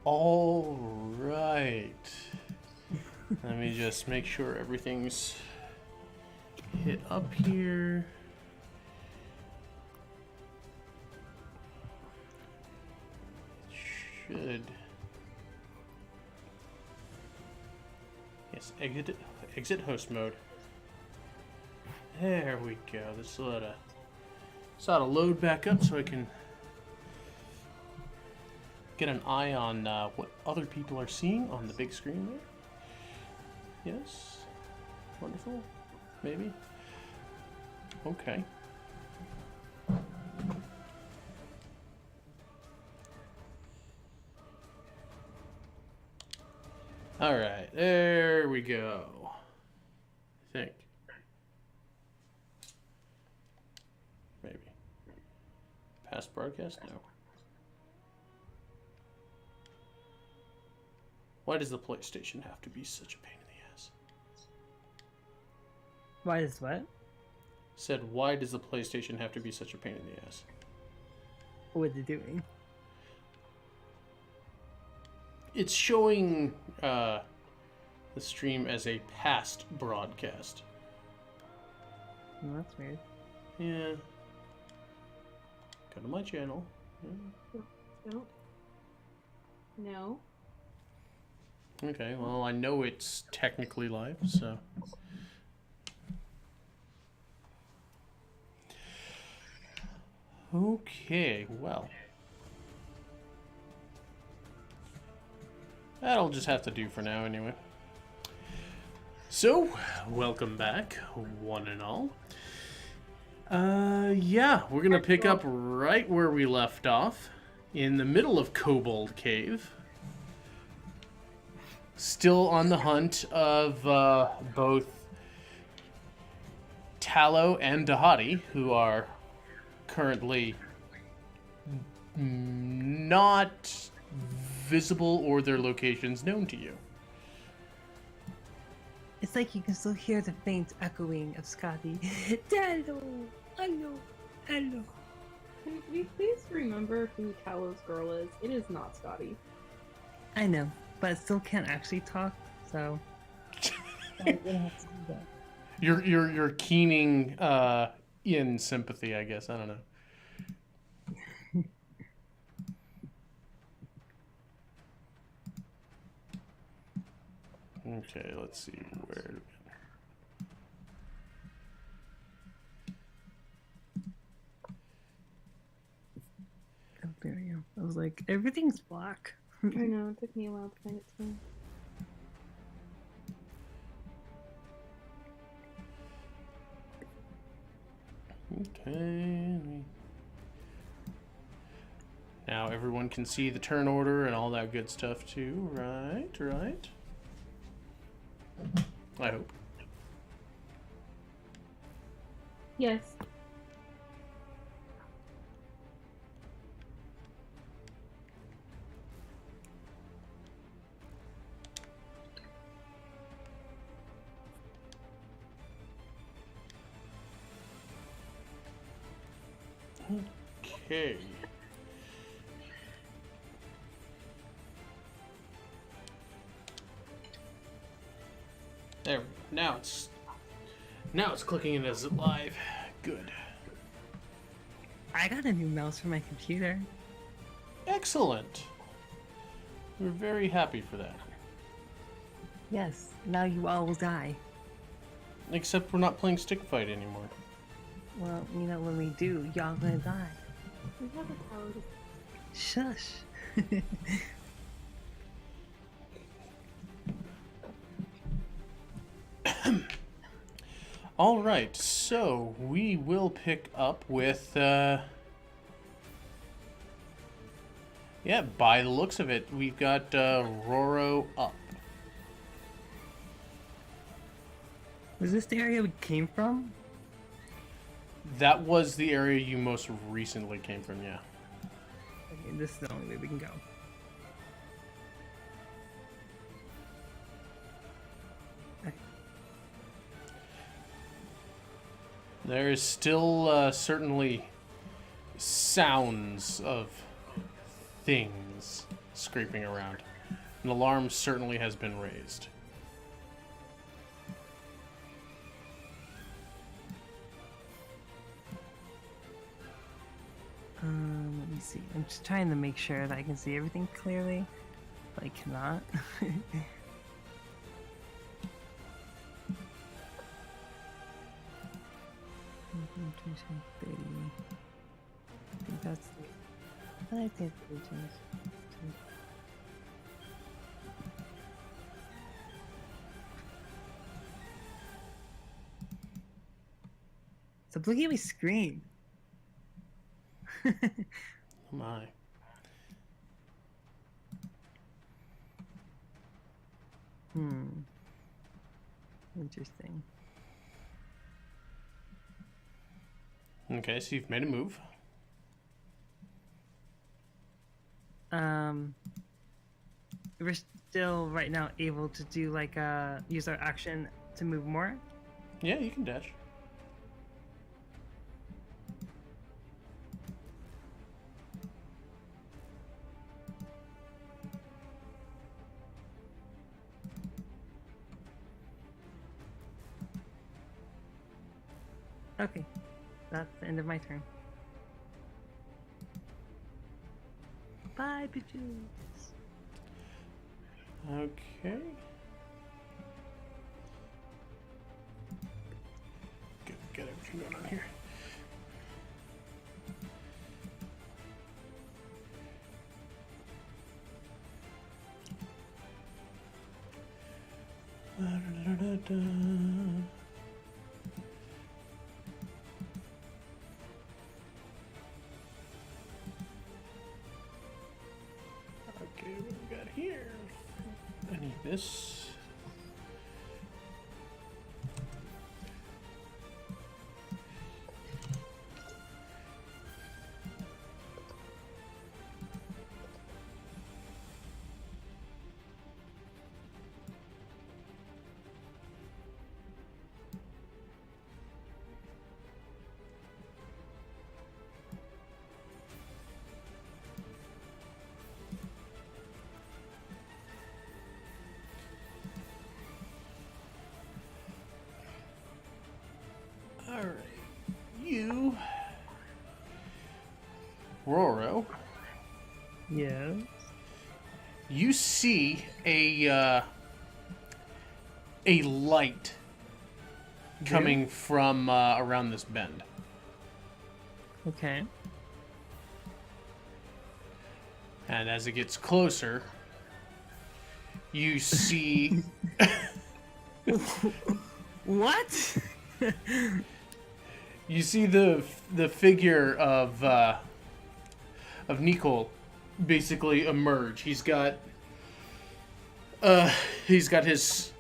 All right. Let me just make sure everything's hit up here. Should. Yes, exit host mode. There we go. This ought to load back up so I can get an eye on what other people are seeing on the big screen there. Yes. Wonderful. Maybe. Okay. All right. There we go. I think. Maybe. Past broadcast? No. Why does the PlayStation have to be such a pain in the ass? Why is what? Said, why does the PlayStation have to be such a pain in the ass? What is it doing? It's showing the stream as a past broadcast. Oh, that's weird. Yeah. Go to my channel. No. No. Okay, well, I know it's technically live, so. Okay, well. That'll just have to do for now, anyway. So, welcome back, one and all. Yeah, we're gonna pick up right where we left off, in the middle of Kobold Cave. Still on the hunt of both Tallow and Dahati, who are currently not visible or their locations known to you. It's like you can still hear the faint echoing of Scotty. Hello, hello, hello. Can we please remember who Tallow's girl is? It is not Scotty. I know, but I still can't actually talk, so. You're keening in sympathy, I guess. I don't know. Okay, let's see where. Oh, there we go. I was like, everything's black. I know, it took me a while to find it too. Okay. Now everyone can see the turn order and all that good stuff too. Right, right. I hope. Yes. Okay. There. Now it's clicking in as live. Good. I got a new mouse for my computer. Excellent. We're very happy for that. Yes, now you all will die. Except we're not playing stick fight anymore. Well, you know, when we do, y'all gonna die. We have a power to... Shush. All right, so we will pick up with, yeah, by the looks of it, we've got Roro up. Was this the area we came from? That was the area you most recently came from, yeah. Okay, this is the only way we can go. There is still certainly sounds of things scraping around. An alarm certainly has been raised. Let me see. I'm just trying to make sure that I can see everything clearly, but I cannot. I think that's. I think Stop looking at my screen. Oh my. Interesting. Okay, so you've made a move. We're still right now able to do like use our action to move more. Yeah, you can dash. Okay, that's the end of my turn. Bye, bitches. Okay. Get everything going on here. Okay, what do we got here? I need this. Alright, you, Roro, Yes. you see a light coming from around this bend. Okay. And as it gets closer, you see What? you see the figure of Nicole basically emerge. He's got his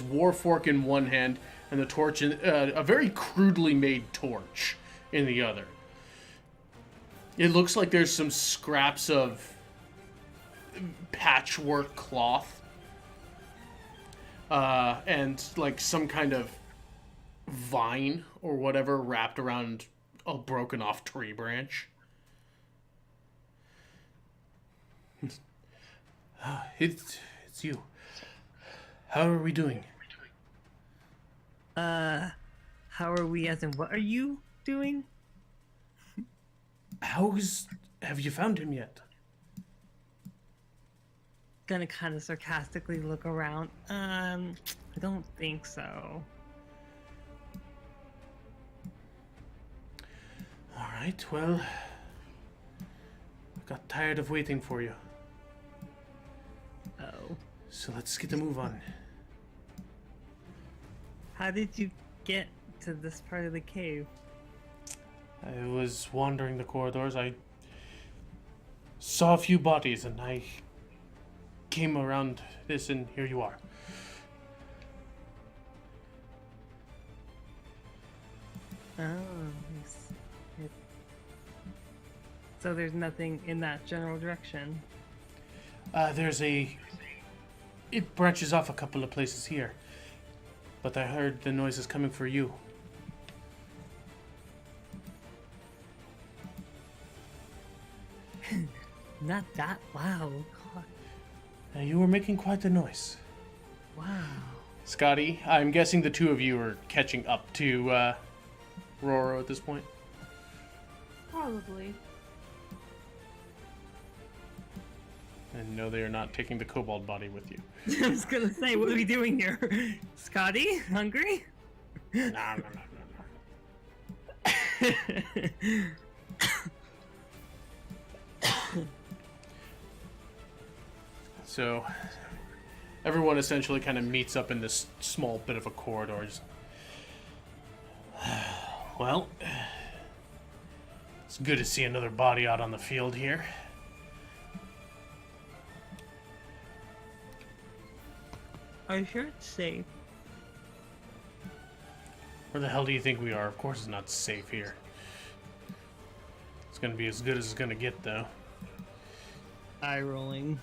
war fork in one hand and the torch in a very crudely made torch in the other. It looks like there's some scraps of patchwork cloth and like some kind of vine or whatever wrapped around a broken off tree branch. It's you. How are we doing? How are we as in what are you doing? Have you found him yet? Gonna kind of sarcastically look around. I don't think so. All right, well, I got tired of waiting for you. Oh. So let's get a move on. How did you get to this part of the cave? I was wandering the corridors. I saw a few bodies and I came around this and here you are. Oh, yes. So there's nothing in that general direction. It branches off a couple of places here. But I heard the noises coming for you. Not that loud. God. You were making quite the noise. Wow. Scotty, I'm guessing the two of you are catching up to Roro at this point. Probably. And no, they are not taking the kobold body with you. I was gonna say, what are we doing here? Scotty, hungry? No. So, everyone essentially kind of meets up in this small bit of a corridor. Well, it's good to see another body out on the field here. Are you sure it's safe? Where the hell do you think we are? Of course it's not safe here. It's gonna be as good as it's gonna get, though. Eye rolling.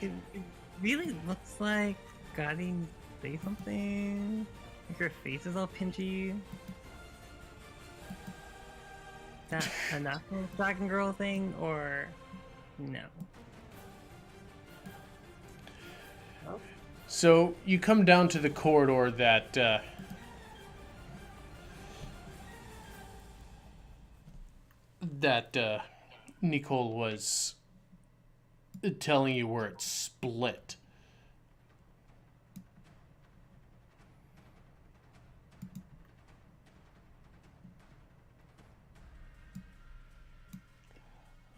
It really looks like Scotty say something. Like her face is all pinchy. Is that a natural dragon girl thing or no? So you come down to the corridor that Nicole was telling you where it's split.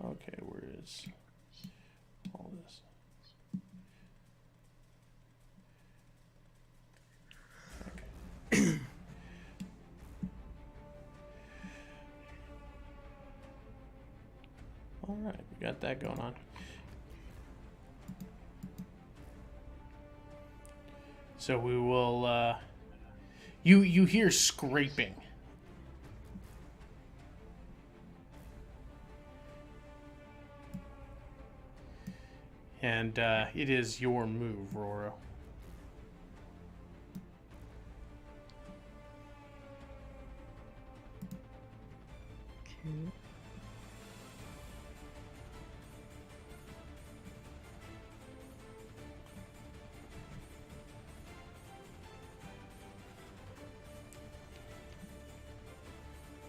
Okay, where is all this? Okay. All right, we got that going on. So we will. You hear scraping. And it is your move, Roro. Okay.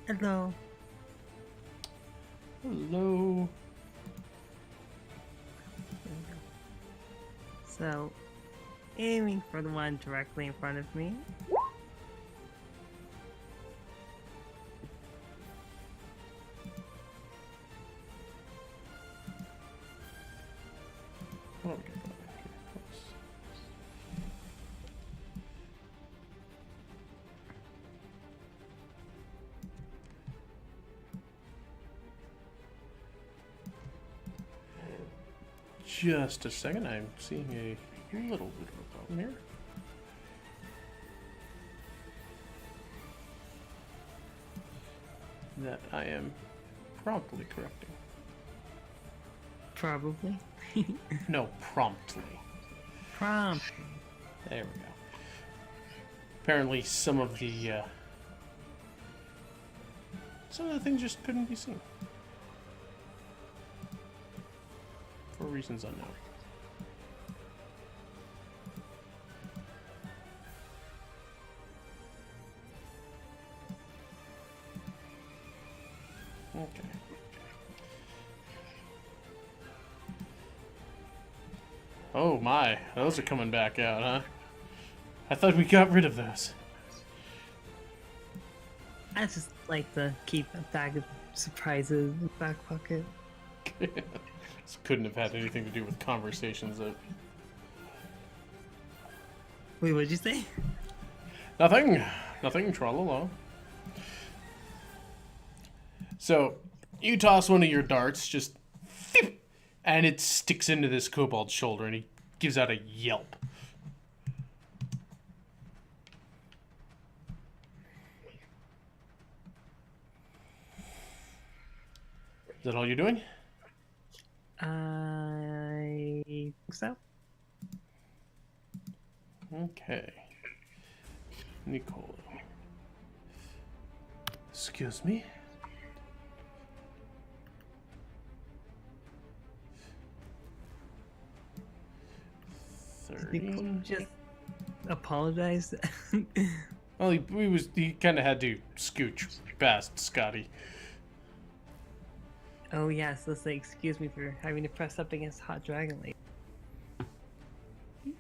Hello. Hello. So, aiming for the one directly in front of me. Okay. Just a second, I'm seeing a little bit of a problem here. That I am promptly correcting. Probably. No, promptly. Prompt. There we go. Apparently some of the things just couldn't be seen. For reasons unknown. Okay. Oh my, those are coming back out, huh? I thought we got rid of those. I just like to keep a bag of surprises in the back pocket. This couldn't have had anything to do with conversations that... Wait, what'd you say? Nothing, tra-la-la. So, you toss one of your darts, just... and it sticks into this kobold's shoulder, and he gives out a yelp. Is that all you're doing? I think so. Okay. Nicole. Excuse me. Nicole 30. just apologized. Well, he kind of had to scooch past Scotty. Oh yeah, so say excuse me for having to press up against Hot Dragon Lady.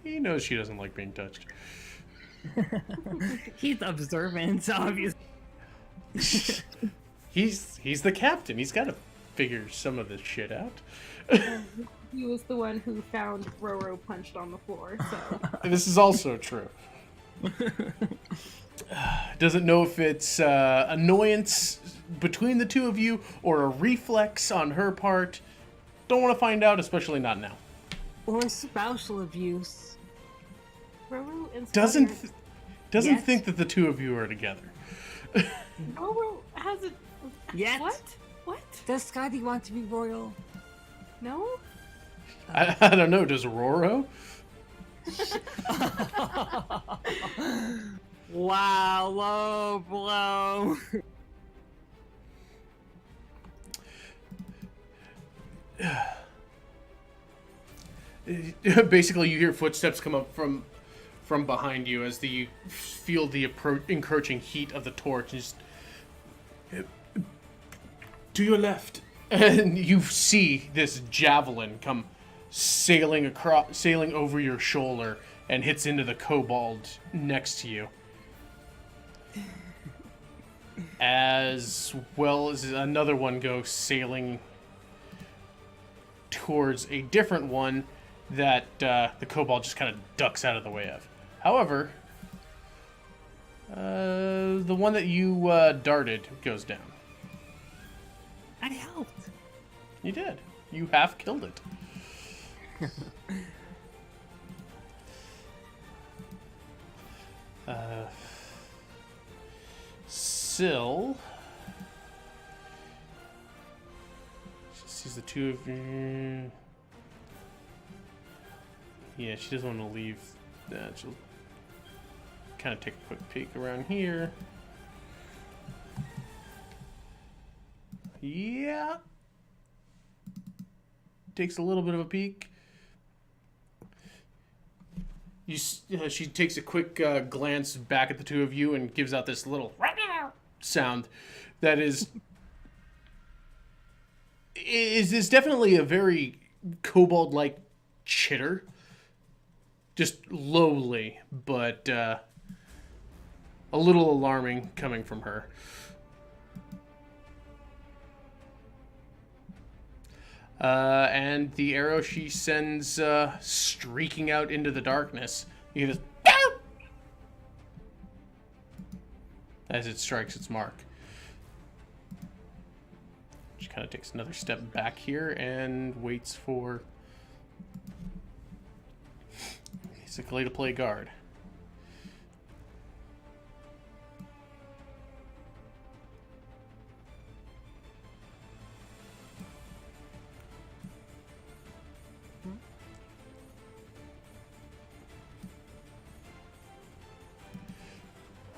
He knows she doesn't like being touched. He's observant, obviously. He's the captain. He's got to figure some of this shit out. He was the one who found Roro punched on the floor, so. This is also true. Doesn't know if it's annoyance between the two of you or a reflex on her part. Don't want to find out, especially not now. Or spousal abuse. Roro and Doesn't Scotty Yes. think that the two of you are together. Roro has a. Yet. What? What? Does Scotty want to be royal? No? I don't know. Does Roro? Wow, low blow. Basically, you hear footsteps come up from behind you as you feel the encroaching heat of the torch. And just to your left, and you see this javelin come sailing over your shoulder and hits into the kobold next to you. As well as another one goes sailing towards a different one that the kobold just kind of ducks out of the way of. However, the one that you darted goes down. I helped. You did. You half killed it. Syl. She sees the two of you. Yeah, she doesn't want to leave. She'll kind of take a quick peek around here. Yeah. Takes a little bit of a peek. She takes a quick glance back at the two of you and gives out this little sound that is definitely a very kobold-like chitter. Just lowly, but a little alarming coming from her. And the arrow she sends streaking out into the darkness. You hear this as it strikes its mark. She kind of takes another step back here and waits for basically to play guard.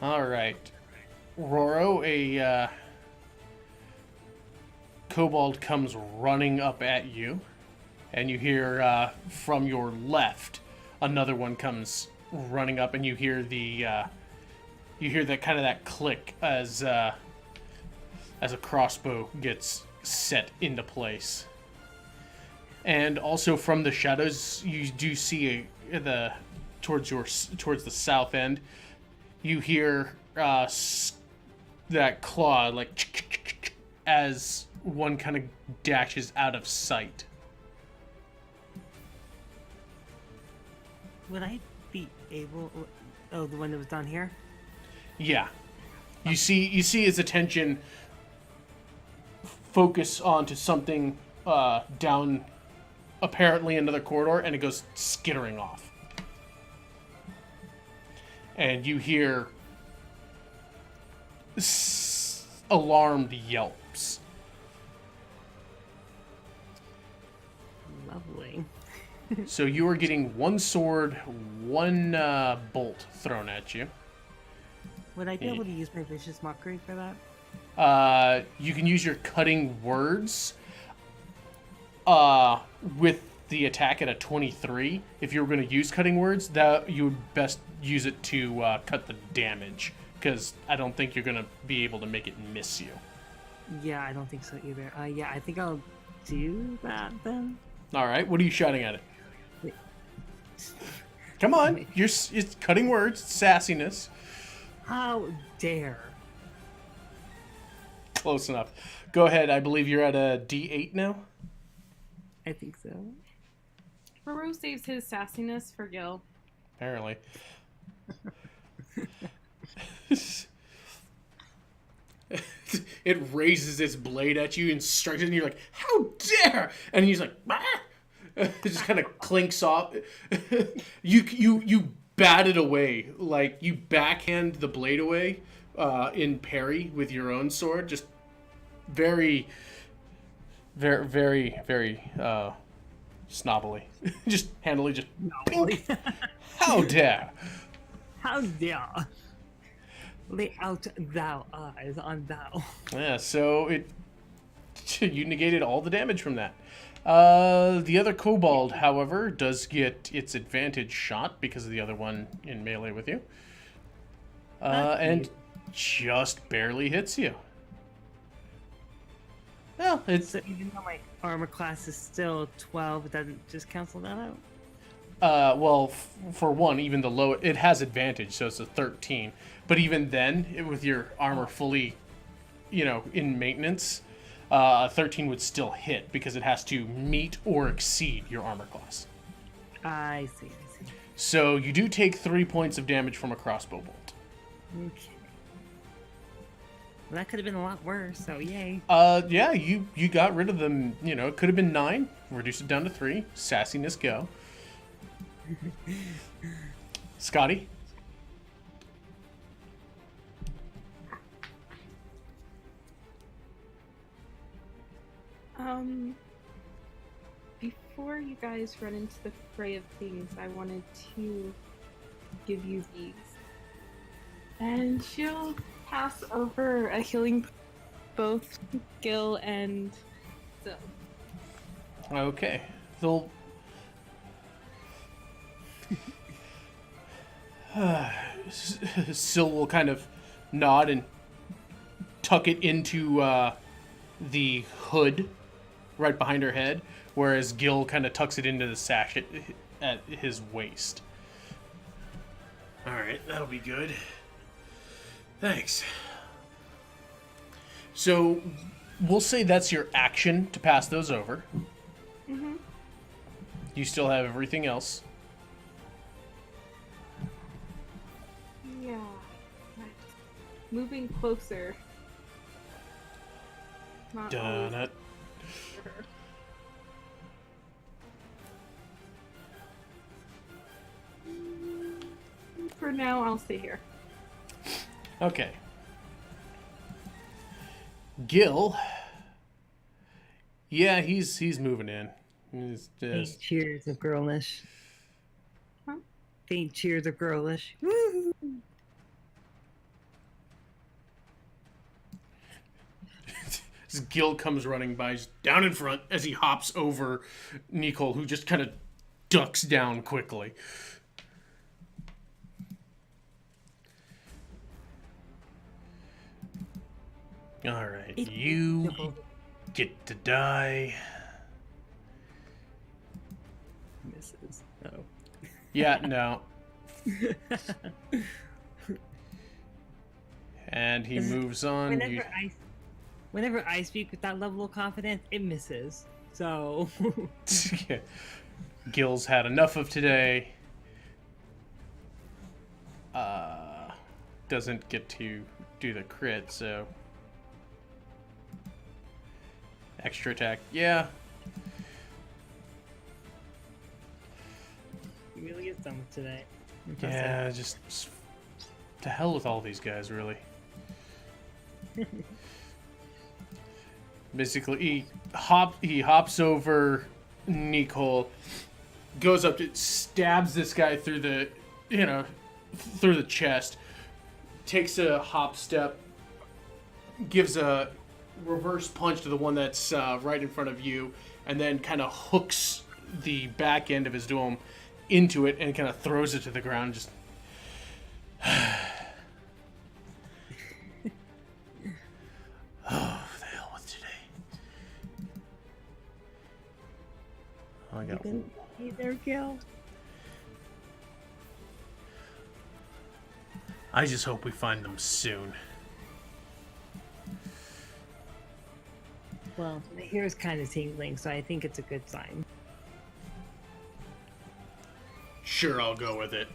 All right, Roro, a kobold comes running up at you, and you hear from your left another one comes running up, and you hear that kind of that click as a crossbow gets set into place. And also from the shadows, you do see towards the south end. You hear that claw like as one kind of dashes out of sight. Would I be able? Oh, the one that was down here. Yeah, you see his attention focus onto something down, apparently another corridor, and it goes skittering off. And you hear alarmed yelps. Lovely. So you are getting one sword, one bolt thrown at you. Would I be able to use my vicious mockery for that? You can use your cutting words with the attack at a 23. If you were going to use cutting words, that you would best use it to cut the damage, because I don't think you're going to be able to make it miss you. Yeah, I don't think so either. Yeah, I think I'll do that then. All right, what are you shouting at it? Come on, it's cutting words, sassiness. How dare! Close enough. Go ahead. I believe you're at a D8 now. I think so. Haru saves his sassiness for Gil. Apparently. It raises its blade at you and strikes it, and you're like, "How dare!" And he's like, "Ah!" It just kind of clinks off. You bat it away, like you backhand the blade away in parry with your own sword. Just very, very, very, very snobbily, just handily, just pink. How dare! How dare! Lay out thou eyes on thou. Yeah, so you negated all the damage from that. The other kobold, however, does get its advantage shot because of the other one in melee with you. And just barely hits you. Well, it's... So even though my armor class is still 12, it doesn't just cancel that out? well, for one, even the low... It has advantage, so it's a 13. But even then, with your armor fully, in maintenance... 13 would still hit because it has to meet or exceed your armor class. I see. So you do take 3 points of damage from a crossbow bolt. Okay. Well, that could have been a lot worse, so yay. Yeah, you got rid of them. It could have been 9. Reduce it down to 3. Sassiness go. Scotty? Before you guys run into the fray of things, I wanted to give you these. And she'll pass over a healing both Gil and Sil. Okay. They'll... Sil will kind of nod and tuck it into the hood right behind her head, whereas Gil kind of tucks it into the sash at his waist. All right, that'll be good. Thanks. So, we'll say that's your action to pass those over. Mm-hmm. You still have everything else. Yeah. Moving closer. Not always Done it. for her. For now, I'll stay here. Okay. Gil. Yeah, he's moving in. He's Faint just... cheers of girlish. Huh? Faint cheers of girlish. Woo! Gil comes running by, down in front as he hops over Nicole, who just kind of ducks down quickly. All right, you get to die. Misses. Oh. Yeah, no. And he moves on. Whenever I speak with that level of confidence, it misses. So. Gil's had enough of today. Doesn't get to do the crit, so. Extra attack, yeah. He really is done with today. Yeah, just to hell with all these guys, really. Basically, he hops over Nicole goes up to stabs this guy through the, through the chest. Takes a hop step, gives a reverse punch to the one that's right in front of you, and then kind of hooks the back end of his dome into it and kind of throws it to the ground. Just oh, the hell with today. Oh, I got. Hey there, Gil. I just hope we find them soon. Well, my hair is kind of tingling, so I think it's a good sign. Sure, I'll go with it.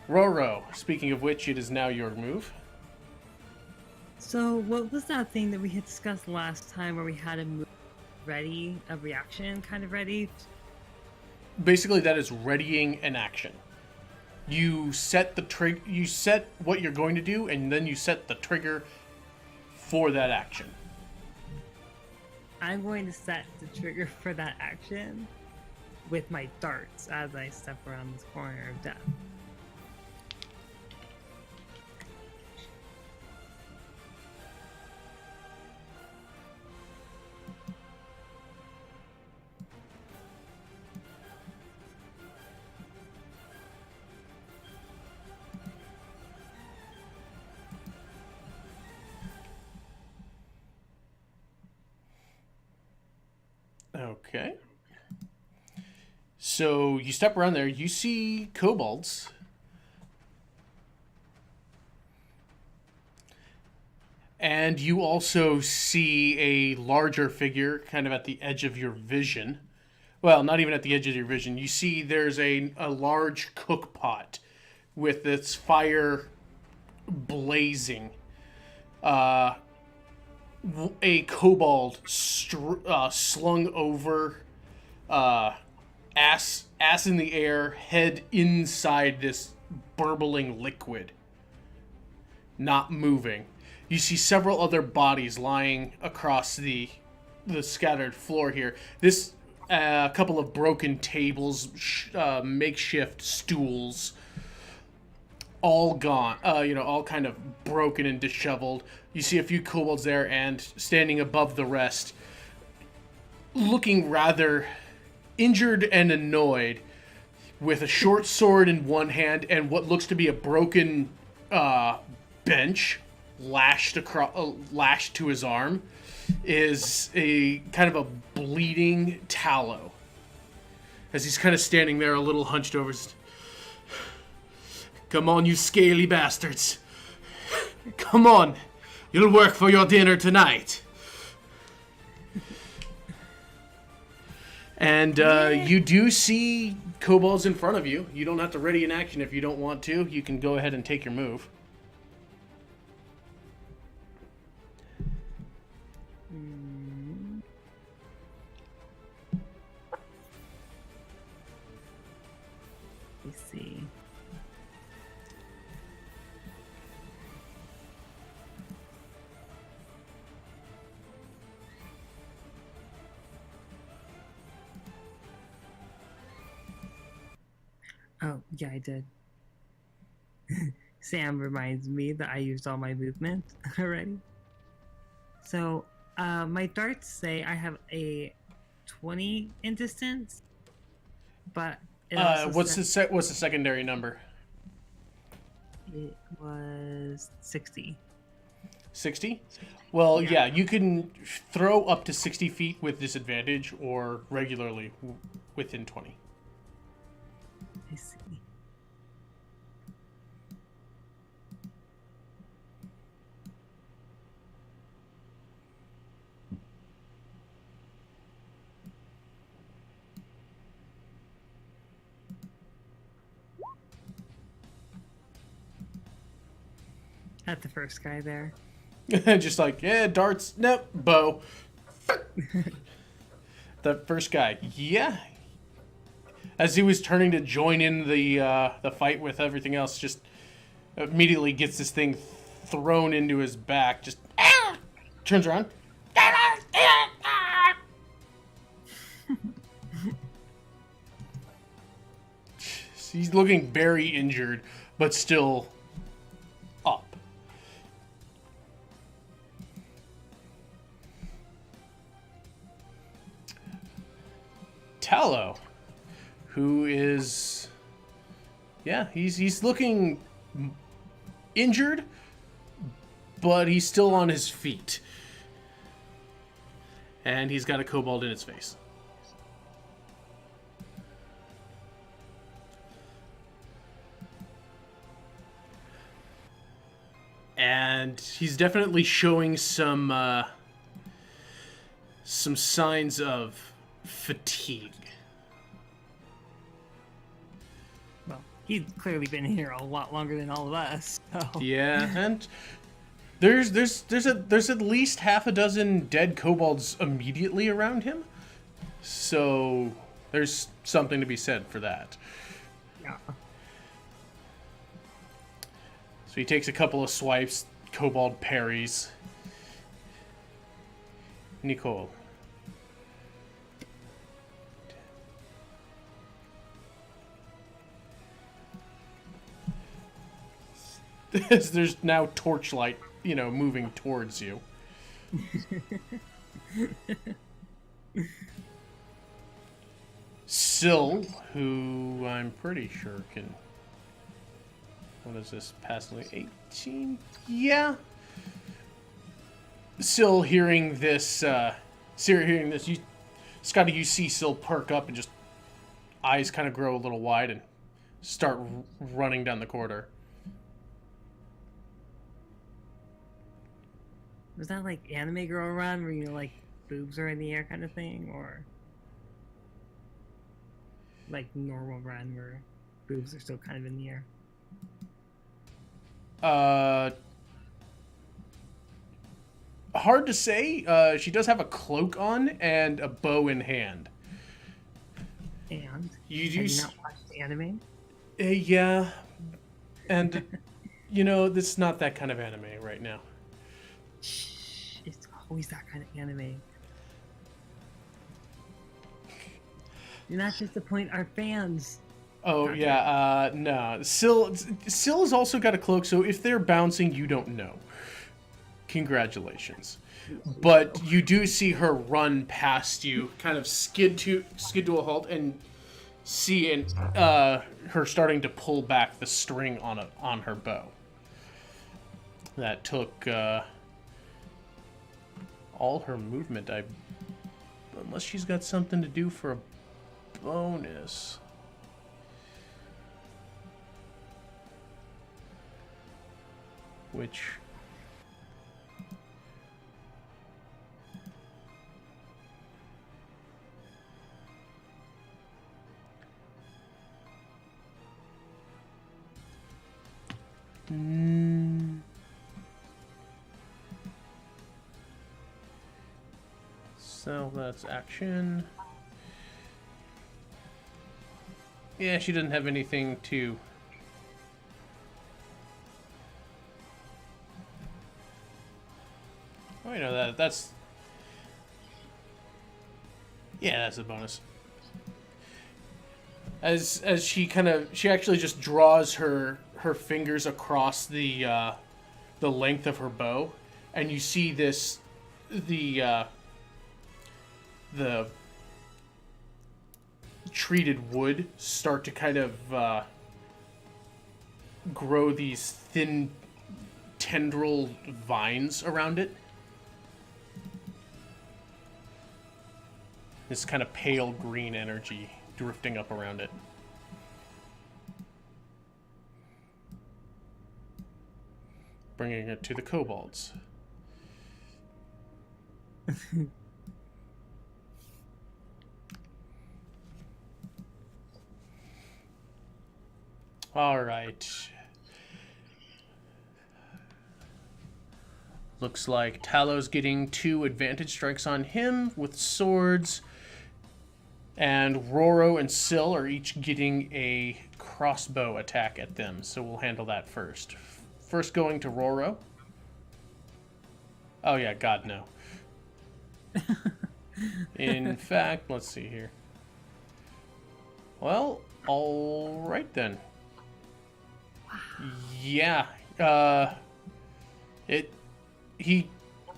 Roro, speaking of which, it is now your move. So, what was that thing that we had discussed last time where we had a move ready, a reaction kind of ready? Basically, that is readying an action. You set the you set what you're going to do, and then you set the trigger for that action. I'm going to set the trigger for that action with my darts as I step around this corner of death. Okay. So you step around there, you see kobolds. And you also see a larger figure kind of at the edge of your vision. Well, not even at the edge of your vision. You see there's a large cook pot with its fire blazing. A kobold slung over, ass in the air, head inside this burbling liquid, not moving. You see several other bodies lying across the scattered floor here. This couple of broken tables, makeshift stools, all gone. All kind of broken and disheveled. You see a few kobolds there, and standing above the rest, looking rather injured and annoyed, with a short sword in one hand and what looks to be a broken bench lashed to his arm, is a kind of a bleeding tallow. As he's kind of standing there, a little hunched over. Come on, you scaly bastards! Come on! You'll work for your dinner tonight. And you do see kobolds in front of you. You don't have to ready an action if you don't want to. You can go ahead and take your move. Let's see. Oh, yeah, I did. Sam reminds me that I used all my movement already. So, my darts say I have a 20 in distance, but it also What's the secondary number? It was 60. 60? Well, Yeah. yeah, you can throw up to 60 feet with disadvantage or regularly within 20. I see. At the first guy there. Just like, yeah, darts, nope, bow. The first guy, yeah. As he was turning to join in the fight with everything else, just immediately gets this thing thrown into his back. Just turns around. He's looking very injured, but still up. Tallow, who is, yeah, he's looking injured, but he's still on his feet. And he's got a kobold in his face. And he's definitely showing some signs of fatigue. Well, he's clearly been here a lot longer than all of us. So. Yeah, and there's at least half a dozen dead kobolds immediately around him. So there's something to be said for that. Yeah. So he takes a couple of swipes, kobold parries. Nicole. There's now torchlight, moving towards you. Syl, who I'm pretty sure can... What is this? Passively 18? Yeah. Syl, hearing this, Scotty, you see Syl perk up and just eyes kind of grow a little wide and start running down the corridor. Was that like anime girl run where like boobs are in the air kind of thing, or like normal run where boobs are still kind of in the air? Hard to say. She does have a cloak on and a bow in hand. And You have you not watched the anime? Yeah, and this is not that kind of anime right now. Shh, it's always that kind of anime. You're not disappoint our fans. Oh, Okay. yeah, no. Syl has also got a cloak, so if they're bouncing, you don't know. Congratulations. But you do see her run past you, kind of skid to a halt, and see her starting to pull back the string on her bow. That took all her movement, unless she's got something to do for a bonus. Which... So that's action. Yeah, she doesn't have anything to... Oh, that's... Yeah, that's a bonus. As she actually just draws her fingers across the length of her bow, and you see the treated wood start to kind of grow these thin tendril vines around it. This kind of pale green energy drifting up around it. Bringing it to the kobolds. All right. Looks like Tallow's getting 2 advantage strikes on him with swords. And Roro and Syl are each getting a crossbow attack at them, so we'll handle that first. First going to Roro. Oh yeah, God no. In fact, let's see here. Well, All right then. Yeah. He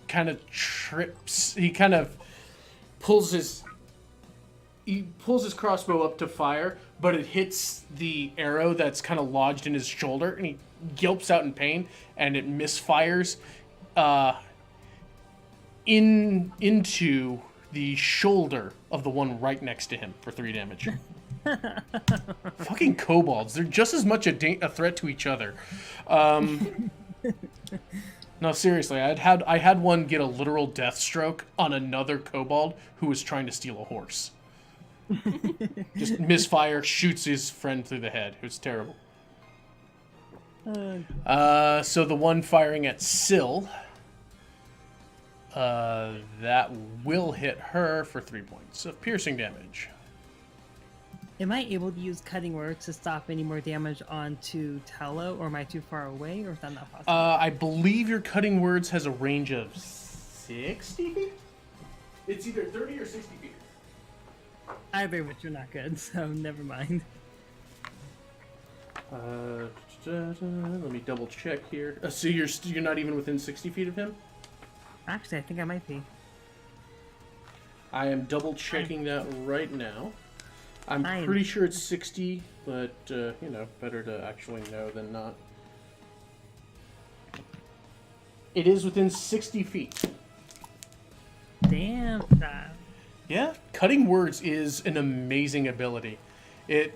kind of trips. He kind of pulls his crossbow up to fire, but it hits the arrow that's kind of lodged in his shoulder, and he yelps out in pain, and it misfires into the shoulder of the one right next to him for 3 damage. Fucking kobolds. They're just as much a threat to each other. No, seriously, I had one get a literal death stroke on another kobold who was trying to steal a horse. Just misfire, shoots his friend through the head. It was terrible. So the one firing at Syl, that will hit her for 3 points of piercing damage. Am I able to use cutting words to stop any more damage onto Tello, or am I too far away, or is that not possible? I believe your cutting words has a range of 60 feet? It's either 30 or 60 feet. Either of which are not good, so never mind. Let me double check here. So you're not even within 60 feet of him? Actually, I think I might be. I am double checking that right now. I'm pretty sure it's 60, but, better to actually know than not. It is within 60 feet. Damn that. Yeah, cutting words is an amazing ability. It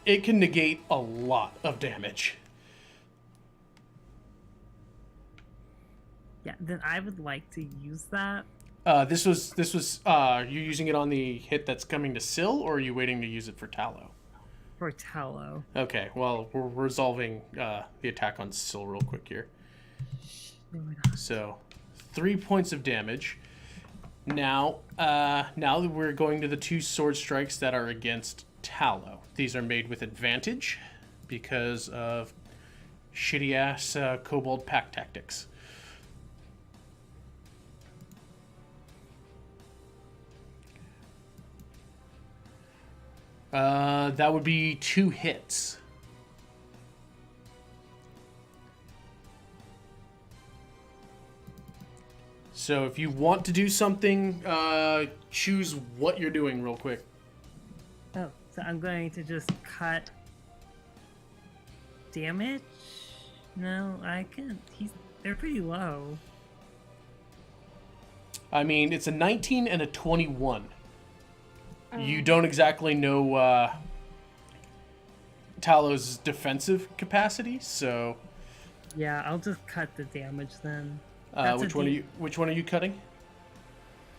can negate a lot of damage. Yeah, then I would like to use that. This was you using it on the hit that's coming to Syl, or are you waiting to use it for Tallow? For Tello. Okay, well, we're resolving the attack on Syl real quick here. So, 3 points of damage. Now that we're going to the 2 sword strikes that are against Tallow. These are made with advantage because of shitty-ass kobold pack tactics. That would be 2 hits. So if you want to do something, choose what you're doing real quick. Oh, so I'm going to just cut damage? No, I can't. They're pretty low. I mean, it's a 19 and a 21. You don't exactly know Tallow's defensive capacity, so. Yeah, I'll just cut the damage then. Which one are you cutting?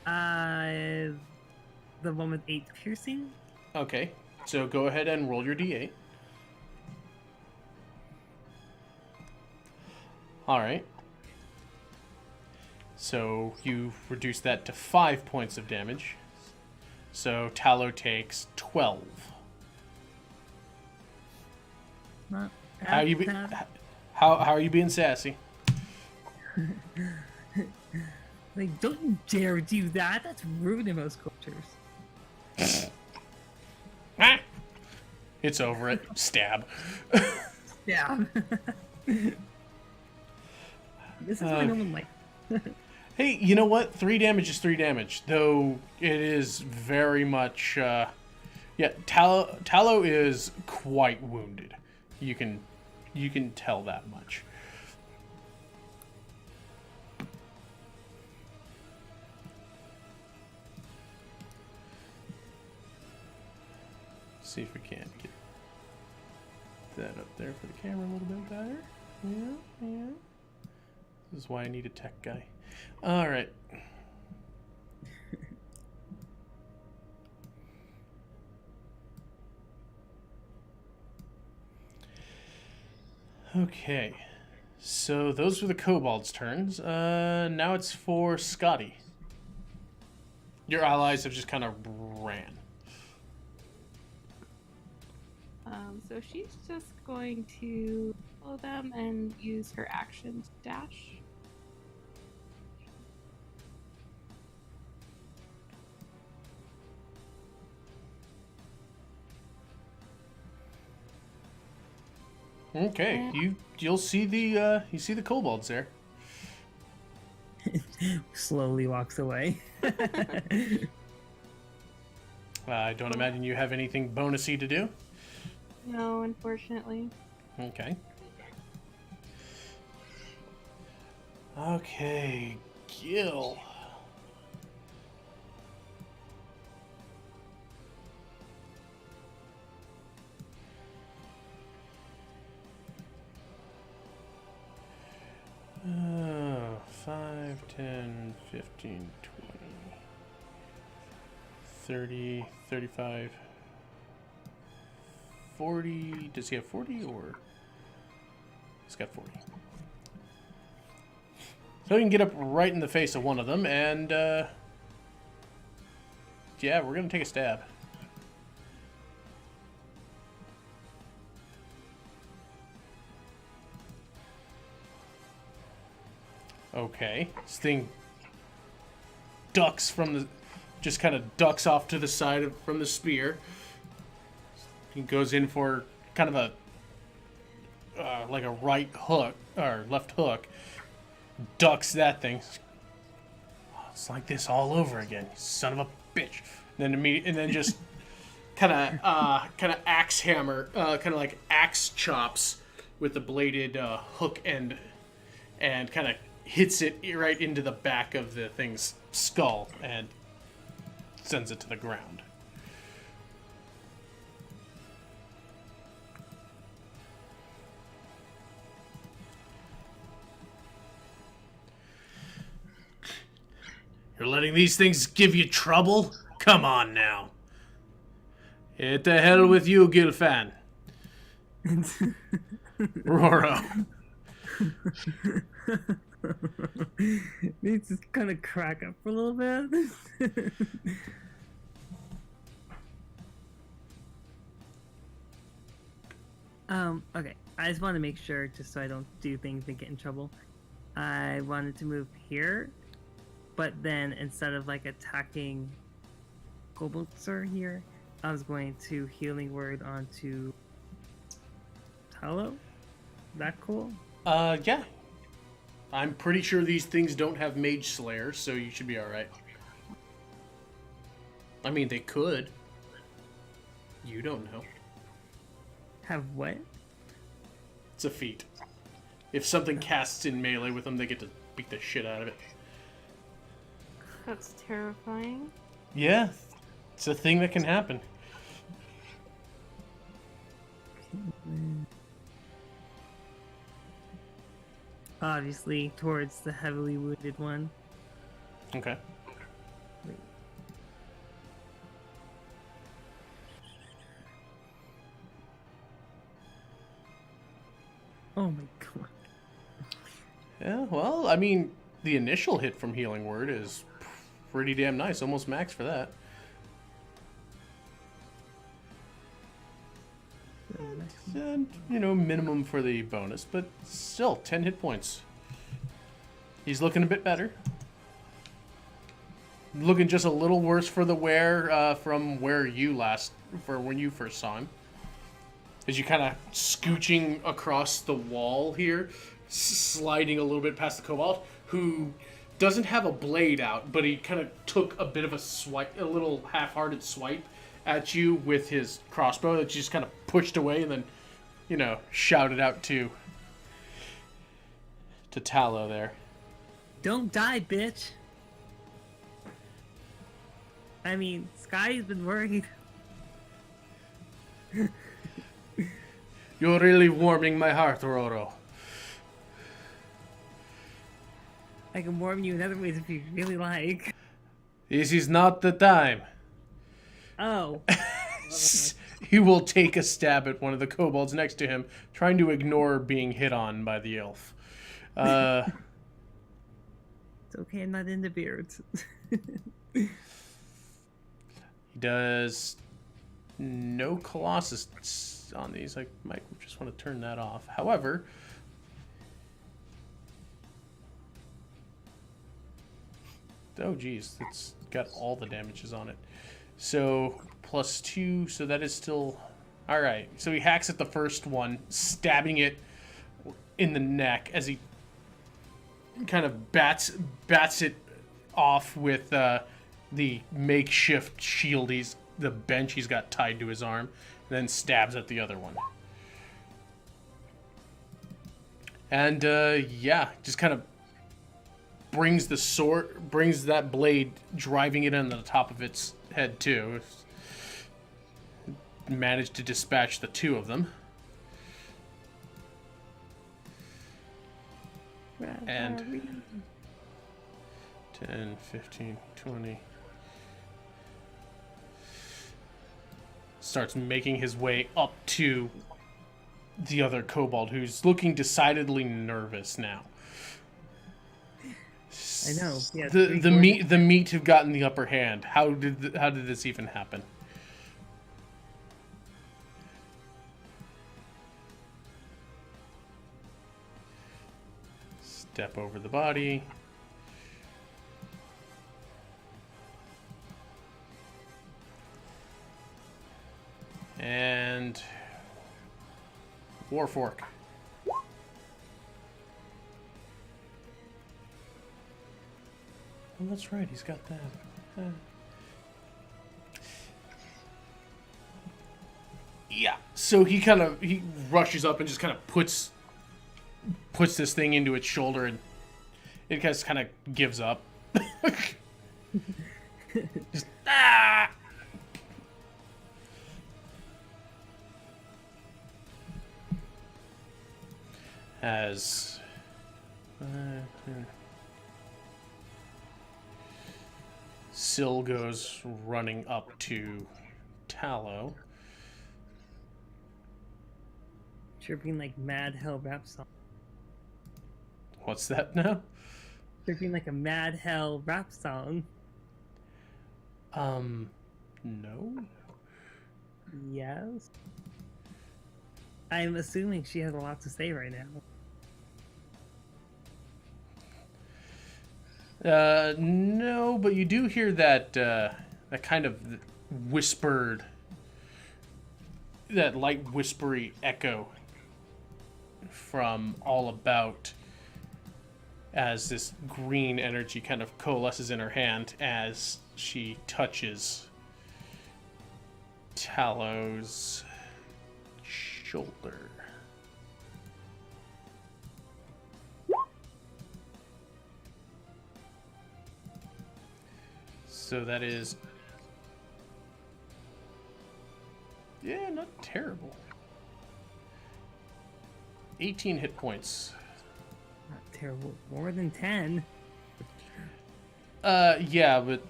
The one with 8 piercing. Okay, so go ahead and roll your d8. All right. So you reduce that to 5 points of damage. So Tallow takes 12. Not How are you being sassy? Like, don't you dare do that. That's rude in most cultures. It's over it. Stab. Yeah. This is why no one likes. Hey, you know what? 3 damage is 3 damage, though it is very much. Yeah, Tallow is quite wounded. You can tell that much. See if we can't get that up there for the camera a little bit better. Yeah. This is why I need a tech guy. All right. Okay. So those were the kobolds' turns. Now it's for Scotty. Your allies have just kind of ran. So she's just going to follow them and use her action to dash. Okay, you'll see the kobolds there. Slowly walks away. I don't imagine you have anything bonusy to do. No, unfortunately. Okay. Okay, Gil. Uh, 5, 10, 15, 20, 30, 35, 40. Does he have 40 or? He's got 40. So we can get up right in the face of one of them, and yeah, we're gonna take a stab. Okay, this thing ducks from the, just kind of ducks off to the side from the spear. He goes in for kind of a like a right hook or left hook. Ducks that thing. Oh, it's like this all over again, you son of a bitch. And then just kind of axe hammer, kind of like axe chops with the bladed hook end, and kind of hits it right into the back of the thing's skull and sends it to the ground. You're letting these things give you trouble? Come on now. Hit the hell with you, Gilfan. Roro. They just kind of crack up for a little bit. Okay. I just want to make sure, just so I don't do things and get in trouble. I wanted to move here, but then instead of like attacking Goboltzer here, I was going to healing word onto Talo. That cool? Yeah. I'm pretty sure these things don't have Mage Slayer, so you should be alright. I mean, they could. You don't know. Have what? It's a feat. If something casts in melee with them, they get to beat the shit out of it. That's terrifying. Yeah, it's a thing that can happen. Obviously, towards the heavily wounded one. Okay. Oh my god. Yeah, well, I mean, the initial hit from Healing Word is pretty damn nice. Almost max for that. And, you know, minimum for the bonus, but still, 10 hit points. He's looking a bit better. Looking just a little worse for the wear from where you when you first saw him. As you kind of scooching across the wall here, sliding a little bit past the kobold, who doesn't have a blade out, but he kind of took a bit of a swipe, a little half-hearted swipe at you with his crossbow that you just kind of pushed away and then, you know, shouted out to Talo there. Don't die, bitch! I mean, Sky's been worried. You're really warming my heart, Roro. I can warm you in other ways if you really like. This is not the time. Oh. He will take a stab at one of the kobolds next to him, trying to ignore being hit on by the elf. It's okay, I'm not into beards. He does no Colossus on these. I might just want to turn that off. However, oh geez, it's got all the damages on it. So +2, so that is still All right. So he hacks at the first one, stabbing it in the neck as he kind of bats it off with the makeshift shield the bench he's got tied to his arm, and then stabs at the other one. And yeah, just kind of brings that blade, driving it on the top of its head too. Managed to dispatch the two of them. And 10, 15, 20. Starts making his way up to the other kobold, who's looking decidedly nervous now. I know. Yeah, The meat have gotten the upper hand. How did this even happen? Step over the body. And Warfork. Oh, that's right. He's got that. Yeah. So he rushes up and just kind of puts this thing into its shoulder, and it just kind of gives up. Just ah. As Syl goes running up to Tallow. Chirping like mad hell rap song. What's that now? Chirping like a mad hell rap song. No. Yes. I'm assuming she has a lot to say right now. No, but you do hear that that kind of whispered, that light whispery echo from all about, as this green energy kind of coalesces in her hand as she touches Tallow's shoulder. So that is, yeah, not terrible. 18 hit points. Not terrible. More than 10. Yeah, but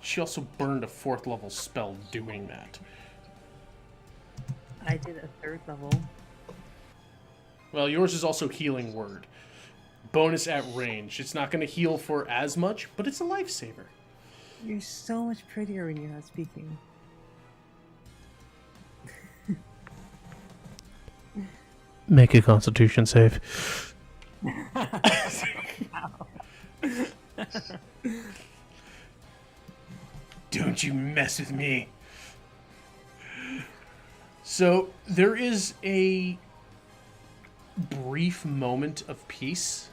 she also burned a 4th level spell doing that. I did a 3rd level. Well, yours is also Healing Word. Bonus at range. It's not going to heal for as much, but it's a lifesaver. You're so much prettier when you're not speaking. Make a Constitution save. Don't you mess with me. So there is a brief moment of peace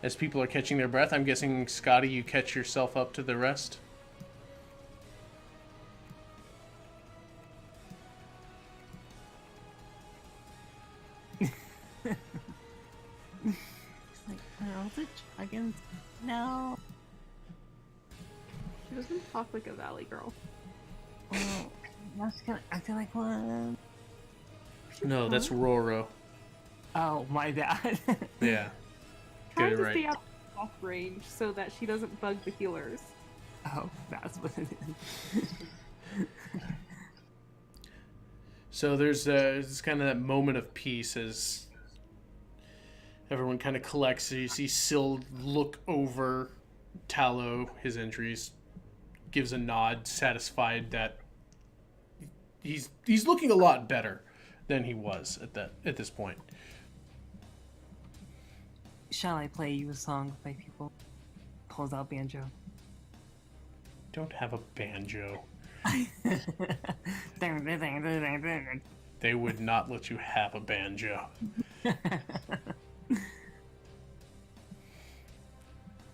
as people are catching their breath. I'm guessing, Scotty, you catch yourself up to the rest. It's like, are the dragons? No. She doesn't talk like a valley girl. Well, now she's gonna act like one. No, that's Roro. Oh, my bad. Yeah. Trying Get it to right. stay out off range so that she doesn't bug the healers. Oh, that's what it is. So there's kind of that moment of peace as everyone kind of collects. You see Syl look over Tallow, his injuries, gives a nod, satisfied that he's looking a lot better than he was at this point. Shall I play you a song by people? Pulls out banjo. Don't have a banjo. They would not let you have a banjo.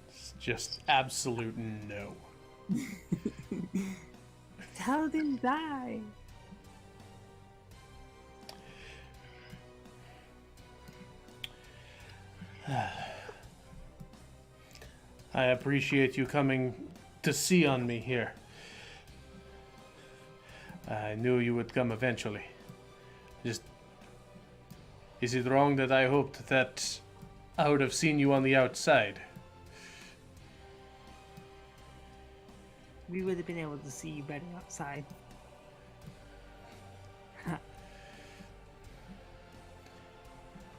It's just absolute no. Tell them die. I appreciate you coming to see on me here. I knew you would come eventually. Just... Is it wrong that I hoped that I would have seen you on the outside? We would have been able to see you better outside.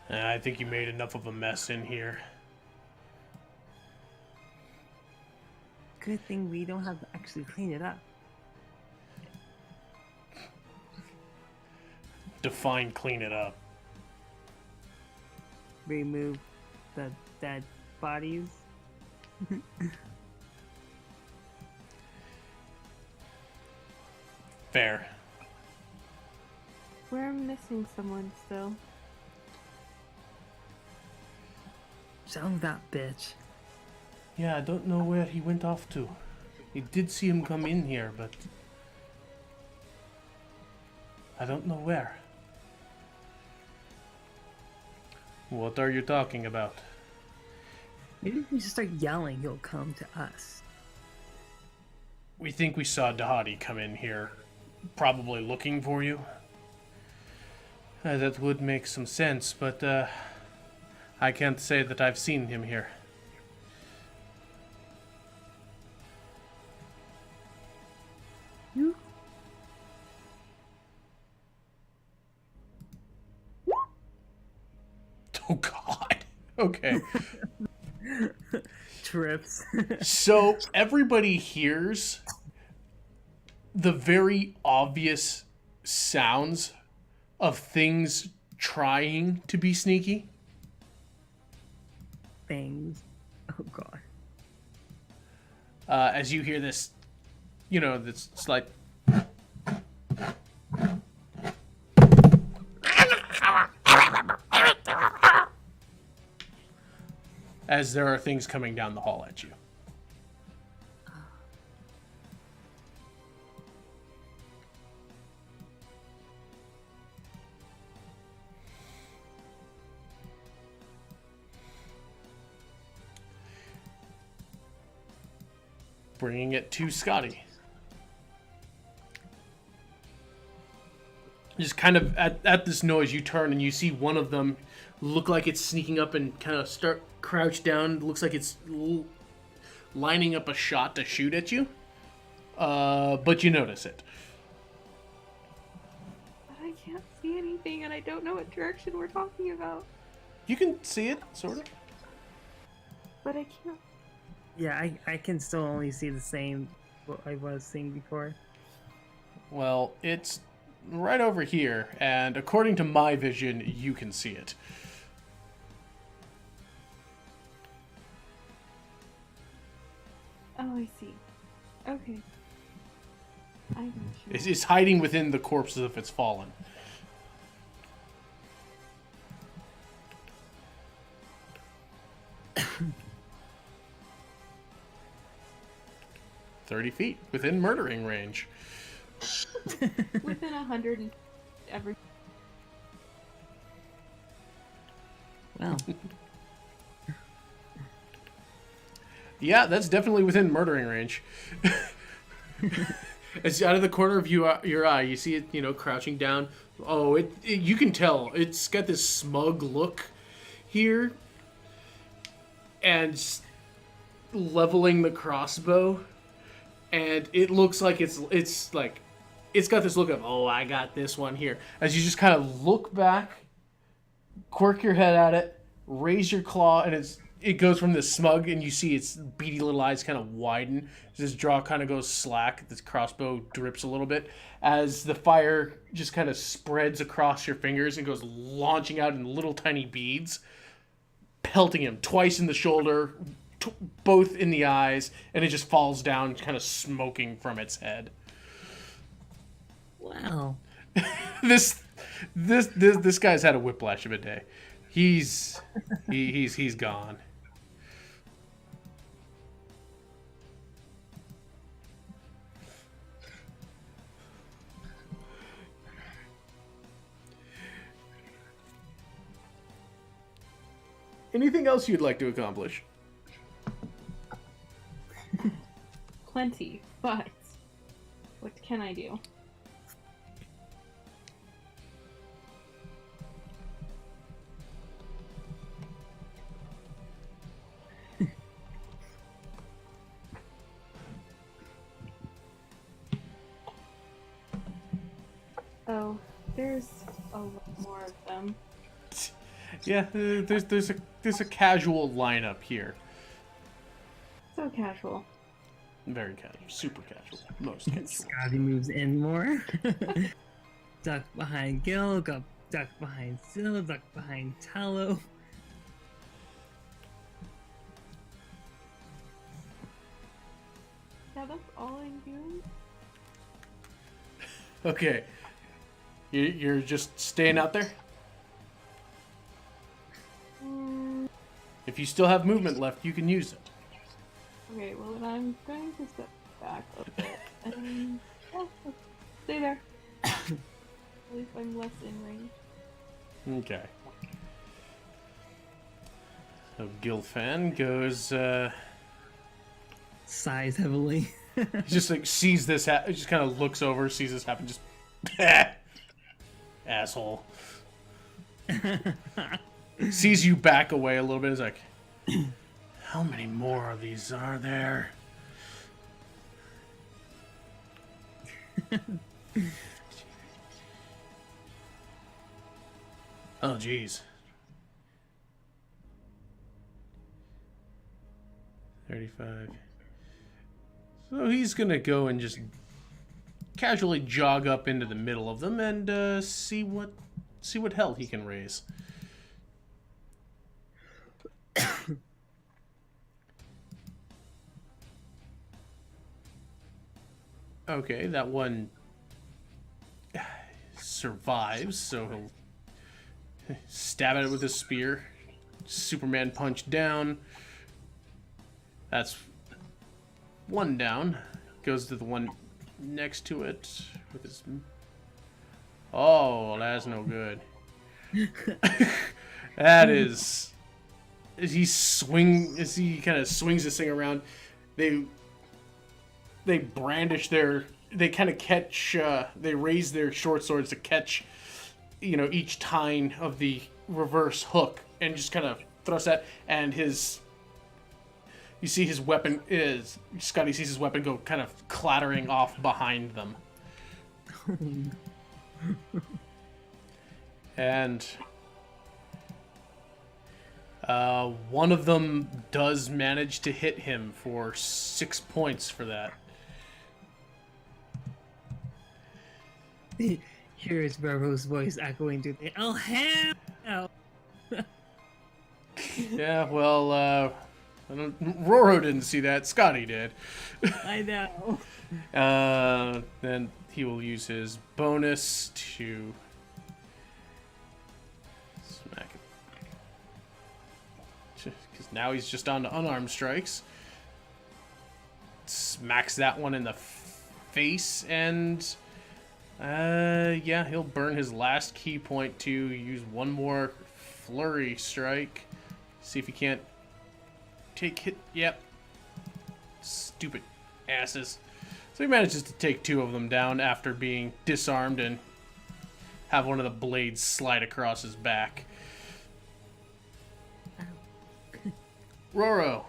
I think you made enough of a mess in here. Good thing we don't have to actually clean it up. Define clean it up. Remove the dead bodies. Fair. We're missing someone still. Show that bitch. Yeah, I don't know where he went off to. I did see him come in here, but... I don't know where. What are you talking about? Maybe if we just start yelling, he'll come to us. We think we saw Dahadi come in here, probably looking for you. That would make some sense, but I can't say that I've seen him here. You? Oh God. Okay. Trips. So everybody hears the very obvious sounds of things trying to be sneaky. Things. Oh God. As you hear this, you know, it's like... as there are things coming down the hall at you. Bringing it to Scotty. Just kind of at this noise, you turn and you see one of them look like it's sneaking up and kind of start crouch down. Looks like it's lining up a shot to shoot at you. But you notice it. But I can't see anything, and I don't know what direction we're talking about. You can see it, sort of. But I can't. Yeah, I can still only see the same what I was seeing before. Well, it's right over here, and according to my vision, you can see it. Oh, I see. Okay. I got you. It's hiding within the corpses if it's fallen. $30 feet within murdering range. Within 100 and every. Well, Yeah, that's definitely within murdering range. It's out of the corner of your eye. You see it, you know, crouching down. Oh, you can tell. It's got this smug look here. And leveling the crossbow. And it looks like it's got this look of, oh, I got this one here. As you just kind of look back, quirk your head at it, raise your claw, and it goes from this smug, and you see its beady little eyes kind of widen. This jaw kind of goes slack. This crossbow drips a little bit as the fire just kind of spreads across your fingers and goes launching out in little tiny beads, pelting him twice in the shoulder, both in the eyes, and it just falls down, kind of smoking from its head. Well, this this guy's had a whiplash of a day. He's gone. Anything else you'd like to accomplish? Plenty, but what can I do? Oh, there's a lot more of them. Yeah, there's a casual lineup here. So casual. Very casual, super casual, most casual. Scotty moves in more. Duck behind Gil, duck behind Sil, duck behind Tallow. Yeah, that's all I'm doing. Okay, you're just staying out there. Mm, If you still have movement left, you can use it. okay, well then I'm going to step back a bit. And yeah, let's stay there. At least I'm less in range. Okay. So Gilfan goes. Sighs heavily. He just like sees this. He just kind of looks over, sees this happen. Just asshole. Sees you back away a little bit. Is like, how many more of these are there? Oh, jeez. 35. So he's gonna go and just casually jog up into the middle of them and see what hell he can raise. Okay, that one survives, so he'll stab at it with his spear. Superman punch down. That's one down. Goes to the one next to it with his... Oh, that's no good. That is... As he kind of swings this thing around, they brandish their... They kind of catch... they raise their short swords to catch, each tine of the reverse hook and just kind of thrust that, and his... You see his weapon is... Scotty sees his weapon go kind of clattering off behind them. And... one of them does manage to hit him for 6 points for that. Here's Roro's voice echoing through the... Oh, hell no! Yeah, well, Roro didn't see that. Scotty did. I know. Then he will use his bonus to smack it. Because now he's just on to unarmed strikes. Smacks that one in the face, and yeah, he'll burn his last key point to use one more flurry strike. See if he can't take hit. Yep. Stupid asses. So he manages to take 2 of them down after being disarmed and have one of the blades slide across his back. Roro.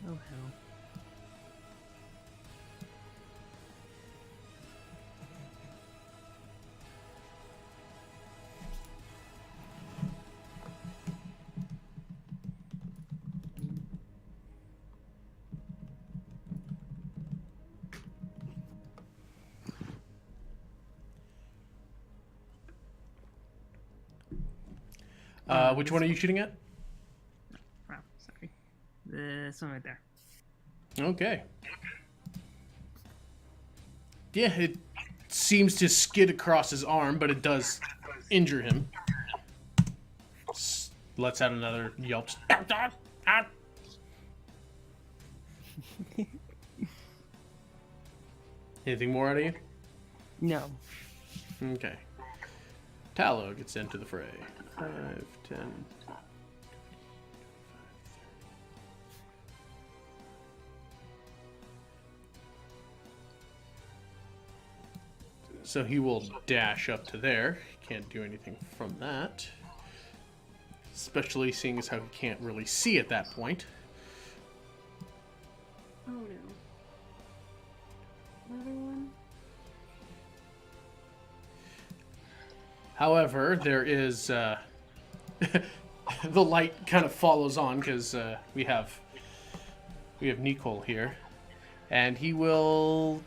Oh, hell. Which one are you shooting at? Oh, sorry. This one right there. Okay. Yeah, seems to skid across his arm, but it does injure him. Lets out another yelp. Anything more out of you? No. Okay. Tallow gets into the fray. 5, 10. So he will dash up to there. He can't do anything from that. Especially seeing as how he can't really see at that point. Oh no. Another one? However, there is the light kind of follows on because we have Nicole here, and he will,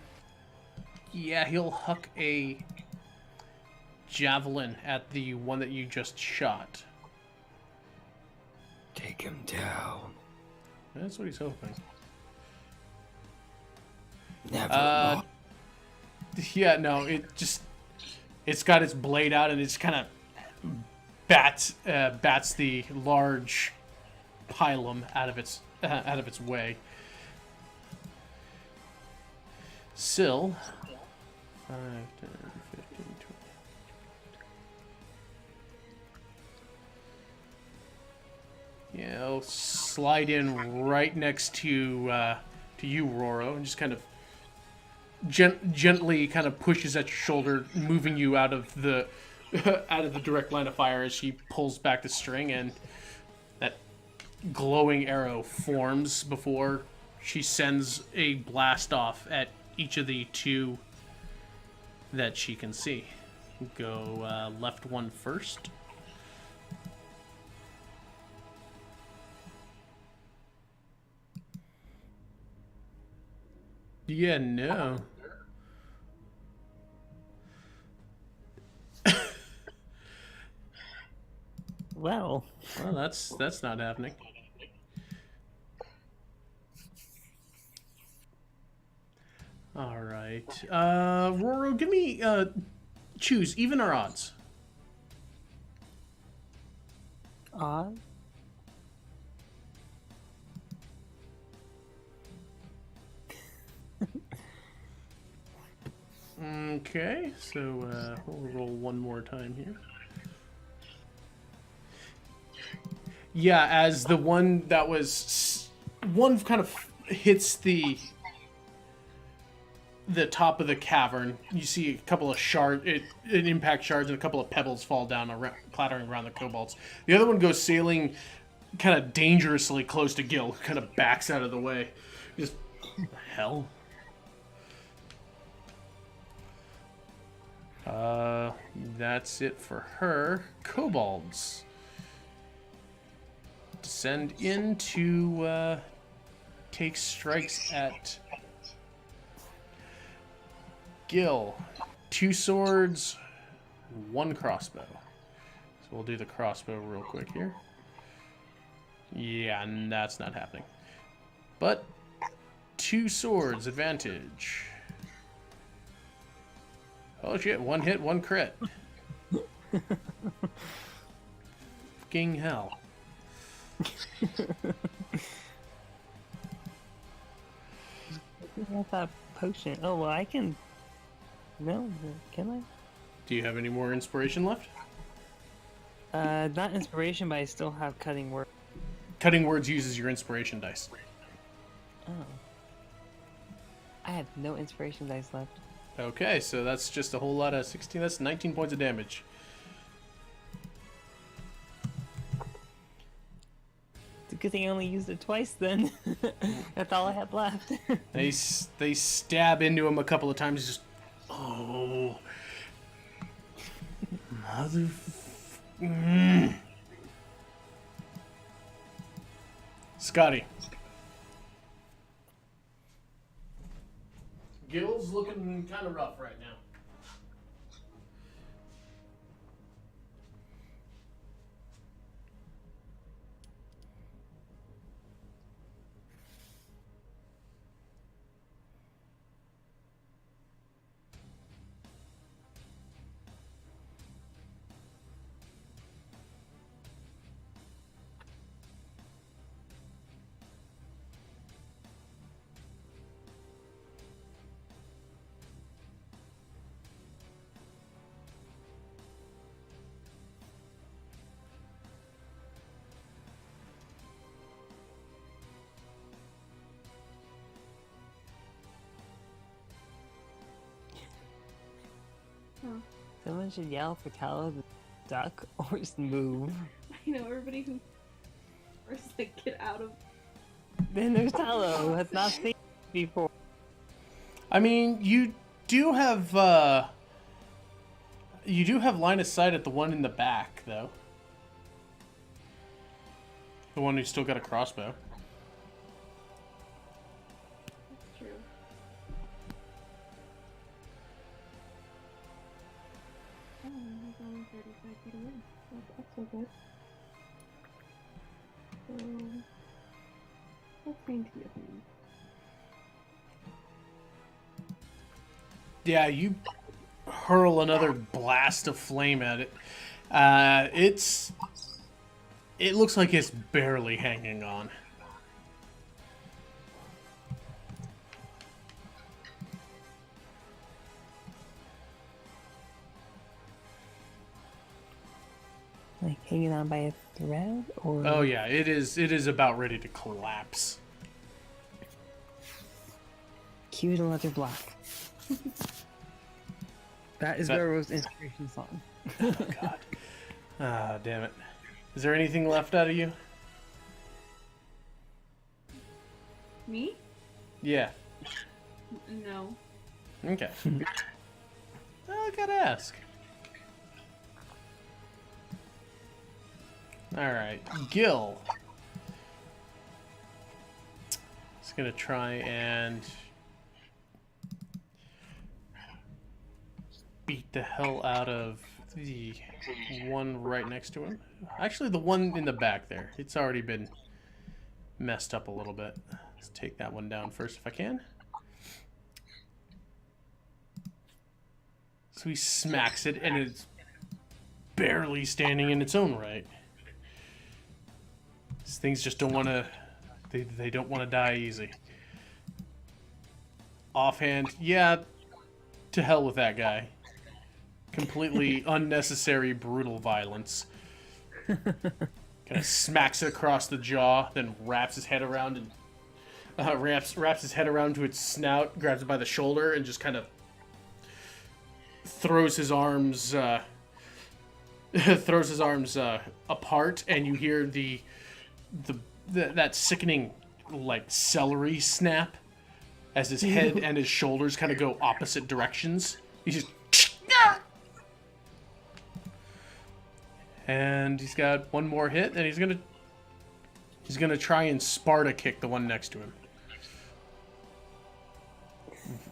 he'll huck a javelin at the one that you just shot. Take him down. That's what he's hoping. Never Uh, mind. Yeah, no, it's got its blade out and it's kind of bats the large pylum out of its way. Sill, 5, 10, 15, 20. Yeah, I'll slide in right next to you, Roro, and just kind of gently kind of pushes at your shoulder, moving you out of the direct line of fire as she pulls back the string, and that glowing arrow forms before she sends a blast off at each of the two that she can see. Go left one first. Yeah, no. Well, Well, that's not happening. All right. Roro, give me choose even or odds. odd. Okay, so we'll roll one more time here. Yeah, as the one that was one kind of hits the top of the cavern, you see a couple of impact shards and a couple of pebbles fall down, clattering around the kobolds. The other one goes sailing kind of dangerously close to Gil, who kind of backs out of the way. Just, what the hell? That's it for her. Kobolds. Descend in to take strikes at Gil. 2 swords, 1 crossbow. So we'll do the crossbow real quick here. Yeah, and that's not happening. But 2 swords, advantage. Oh shit, 1 hit, 1 crit. Fucking hell. I thought potion. Oh well, I can. No, can I? Do you have any more inspiration left? Not inspiration, but I still have cutting word. Cutting words uses your inspiration dice. Oh. I have no inspiration dice left. Okay, so that's just a whole lot of 16. That's 19 points of damage. It's a good thing I only used it twice then. That's all I have left. They stab into him a couple of times. Just mother. Scotty. Gil's looking kind of rough right now. Huh. Someone should yell for Tallow to duck or just move. You know, everybody who first like get out of. Then there's Tallow, who has not seen before. I mean, you do have line of sight at the one in the back, though. The one who's still got a crossbow. That's true. Oh, he's only 35 feet away. That's so good. So, let's maintain it. Yeah, you hurl another blast of flame at it. It looks like it's barely hanging on. Like hanging on by a thread, or Oh yeah, it is about ready to collapse. cue the leather block. That is That- Werewolf's inspiration song. Oh god. Ah, damn it. Is there anything left out of you? Me? Yeah. No. Okay. I gotta ask. Alright, Gil. He's gonna try and beat the hell out of the one right next to him. Actually, the one in the back there. It's already been messed up a little bit. Let's take that one down first if I can. So he smacks it, and it's barely standing in its own right. These things just don't want to... They don't want to die easy. Offhand, yeah, to hell with that guy. Completely unnecessary, brutal violence. Kind of smacks it across the jaw, then wraps his head around and wraps his head around to its snout, grabs it by the shoulder, and just kind of throws his arms apart, and you hear that sickening like celery snap as his head and his shoulders kind of go opposite directions. He's just and he's got one more hit, and he's gonna try and Sparta kick the one next to him,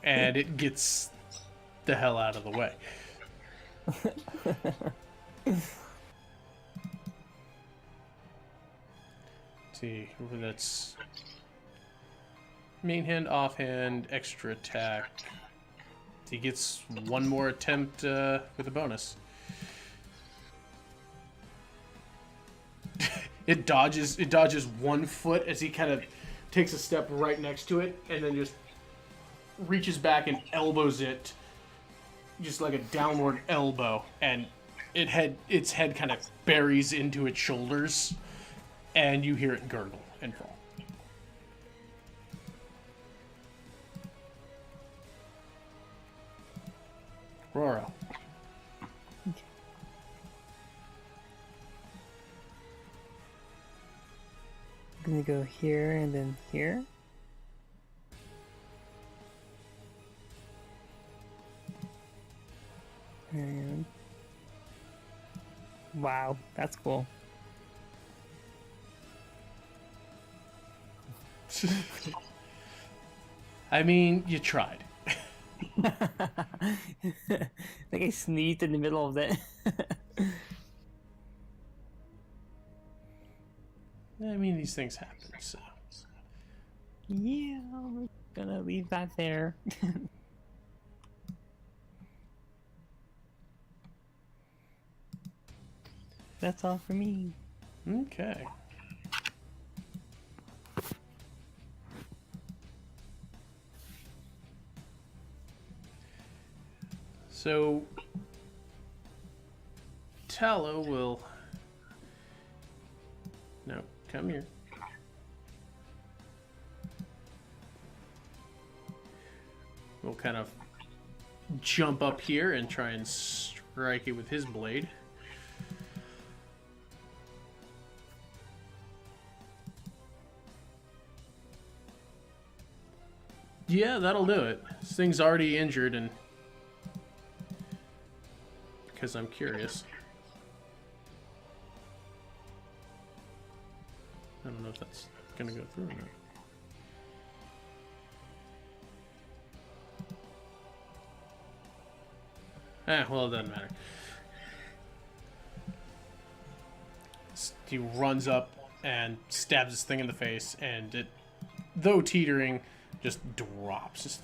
and it gets the hell out of the way. See, that's main hand, offhand, extra attack. He gets one more attempt with a bonus. It dodges 1 foot as he kind of takes a step right next to it, and then just reaches back and elbows it, just like a downward elbow, and its head kind of buries into its shoulders, and you hear it gurgle and fall. Roro. I'm gonna go here and then here. And wow, that's cool. I mean, you tried. Like I sneezed in the middle of it. I mean, these things happen, so. Yeah, we're gonna leave that there. That's all for me. Okay. So, Tallow will... No, come here. We'll kind of jump up here and try and strike it with his blade. Yeah, that'll do it. This thing's already injured, and because I'm curious. I don't know if that's gonna go through or not. Well, it doesn't matter. He runs up and stabs this thing in the face, and it, though teetering, just drops. Just...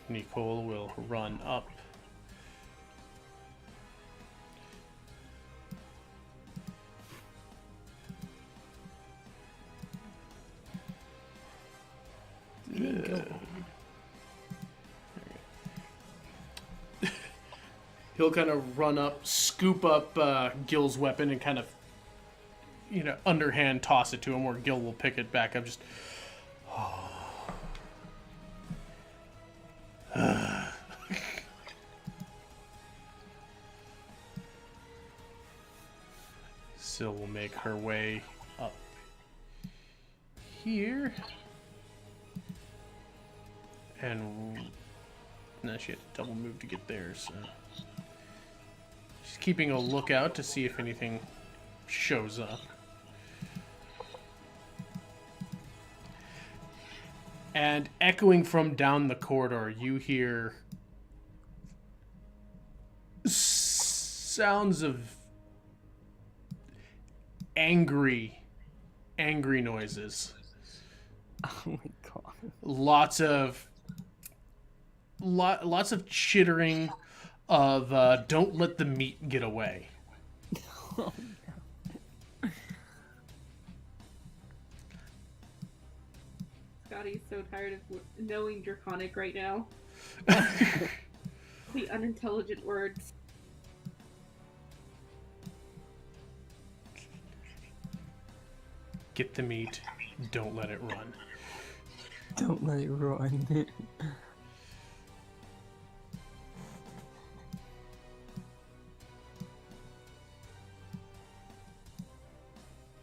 Nicole will run up. He'll kind of run up, scoop up Gil's weapon, and kind of, underhand toss it to him, where Gil will pick it back up. Just. Syl will make her way up here. And now she had to double move to get there, so she's keeping a lookout to see if anything shows up. And echoing from down the corridor, you hear sounds of angry noises. Oh my god. Lots of chittering of don't let the meat get away. Oh, Scotty's so tired of knowing Draconic right now. The unintelligent words. Get the meat, don't let it run. don't let it run.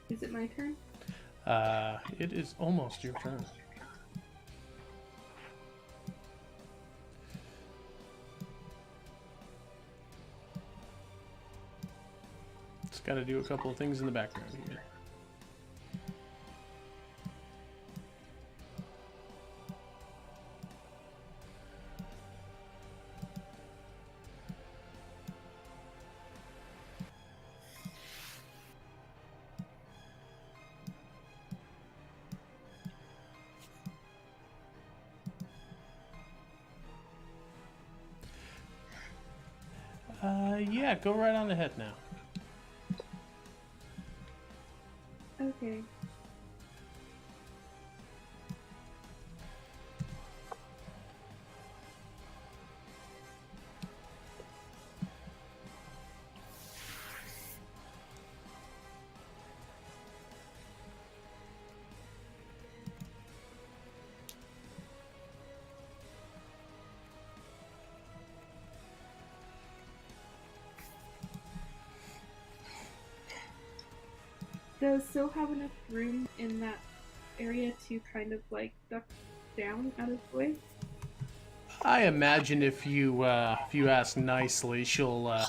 Is it my turn? It is almost your turn. It's got to do a couple of things in the background here. Yeah, go right on ahead now. Okay. Does Syl have enough room in that area to kind of like duck down out of the way? I imagine if you ask nicely, she'll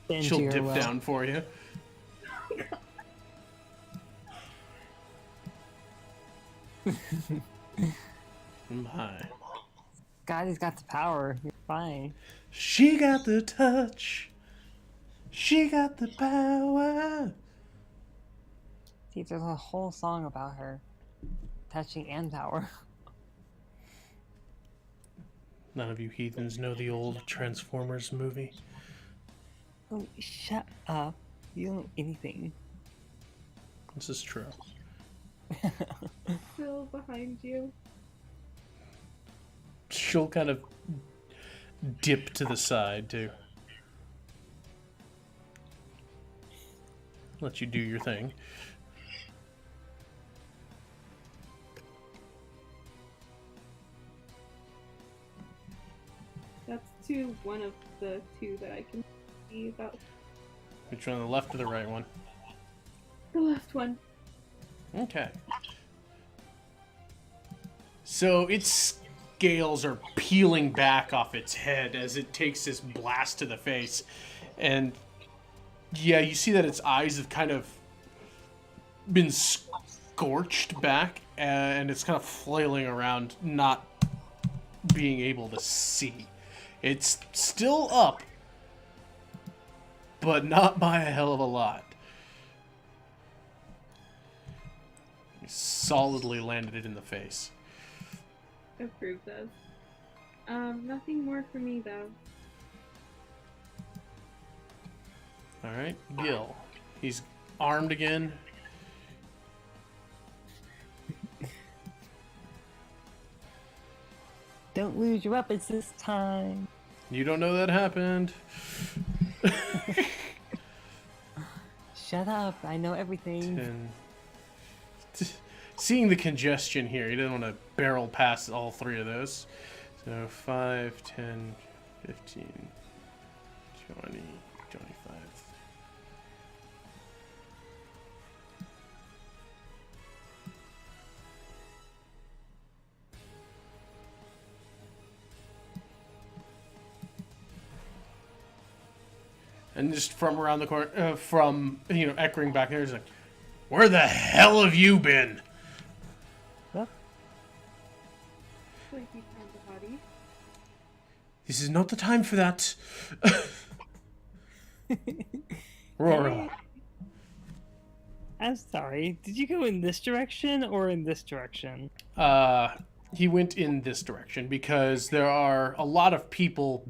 dip down for you. My. God, he's got the power. You're fine. She got the touch. She got the power. See, there's a whole song about her. Touching and power. None of you heathens know the old Transformers movie. Oh, shut up. You don't know anything. This is true. Syl behind you. She'll kind of dip to the side, too. Let you do your thing. That's to one of the two that I can see about. Which one, the left or the right one? The left one. Okay. So its scales are peeling back off its head as it takes this blast to the face. And yeah, you see that its eyes have kind of been scorched back, and it's kind of flailing around, not being able to see. It's still up, but not by a hell of a lot. You solidly landed it in the face. Approved of. Nothing more for me though. Alright, Gil. He's armed again. Don't lose your weapons this time. You don't know that happened. Shut up, I know everything. 10. Seeing the congestion here, he doesn't want to barrel past all three of those. So 5, 10, 15, 20, 25. And just from around the corner, echoing back there, he's like, "Where the hell have you been?" What? Like you found the body. This is not the time for that. Rora. I'm sorry, did you go in this direction or in this direction? He went in this direction because there are a lot of people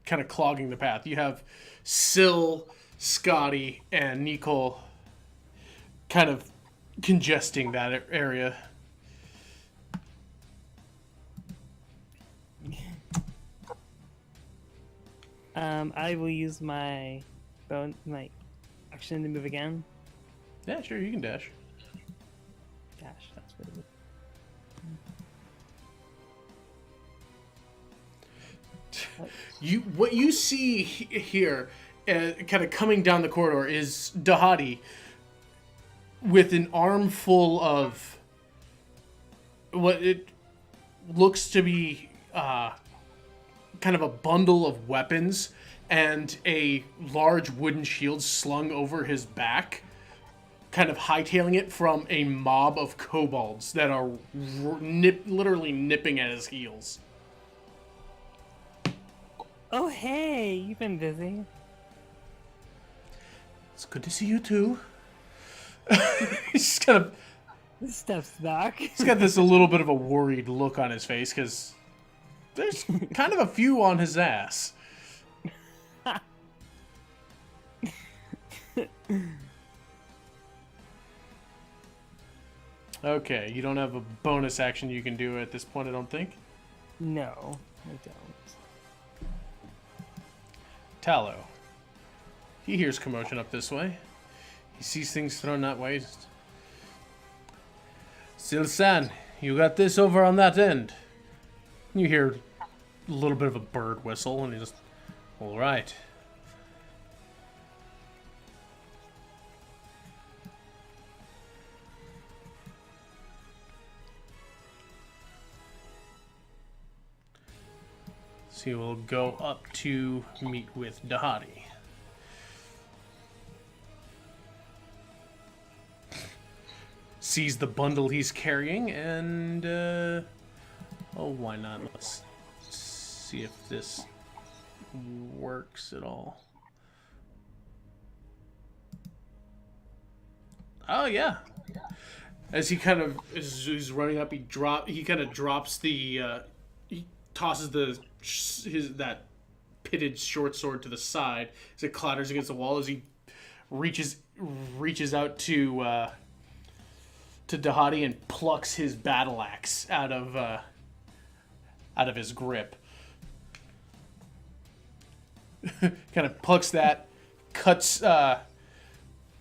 kind of clogging the path. You have Syl, Scotty, and Nicole kind of congesting that area. I will use my action to move again. Yeah, sure, you can dash. Dash, that's what it is. What you see here, kind of coming down the corridor, is Dahadi with an armful of what it looks to be kind of a bundle of weapons and a large wooden shield slung over his back, kind of hightailing it from a mob of kobolds that are literally nipping at his heels. Oh hey, you've been busy. It's good to see you too. He's kind of Steps back. he's got this a little bit of a worried look on his face because there's kind of a few on his ass. Okay, you don't have a bonus action you can do at this point, I don't think. No, I don't. Tallow. He hears commotion up this way. He sees things thrown that way. Silsan, you got this over on that end. You hear a little bit of a bird whistle, and he just, all right. So you will go up to meet with Dahadi. Sees the bundle he's carrying, and oh, why not? Let's see if this works at all. Oh yeah. As he kind of as he's running up, he kind of drops the he tosses that pitted short sword to the side as it clatters against the wall as he reaches out to Dahadi and plucks his battle axe out of his grip. Kind of plucks that, cuts,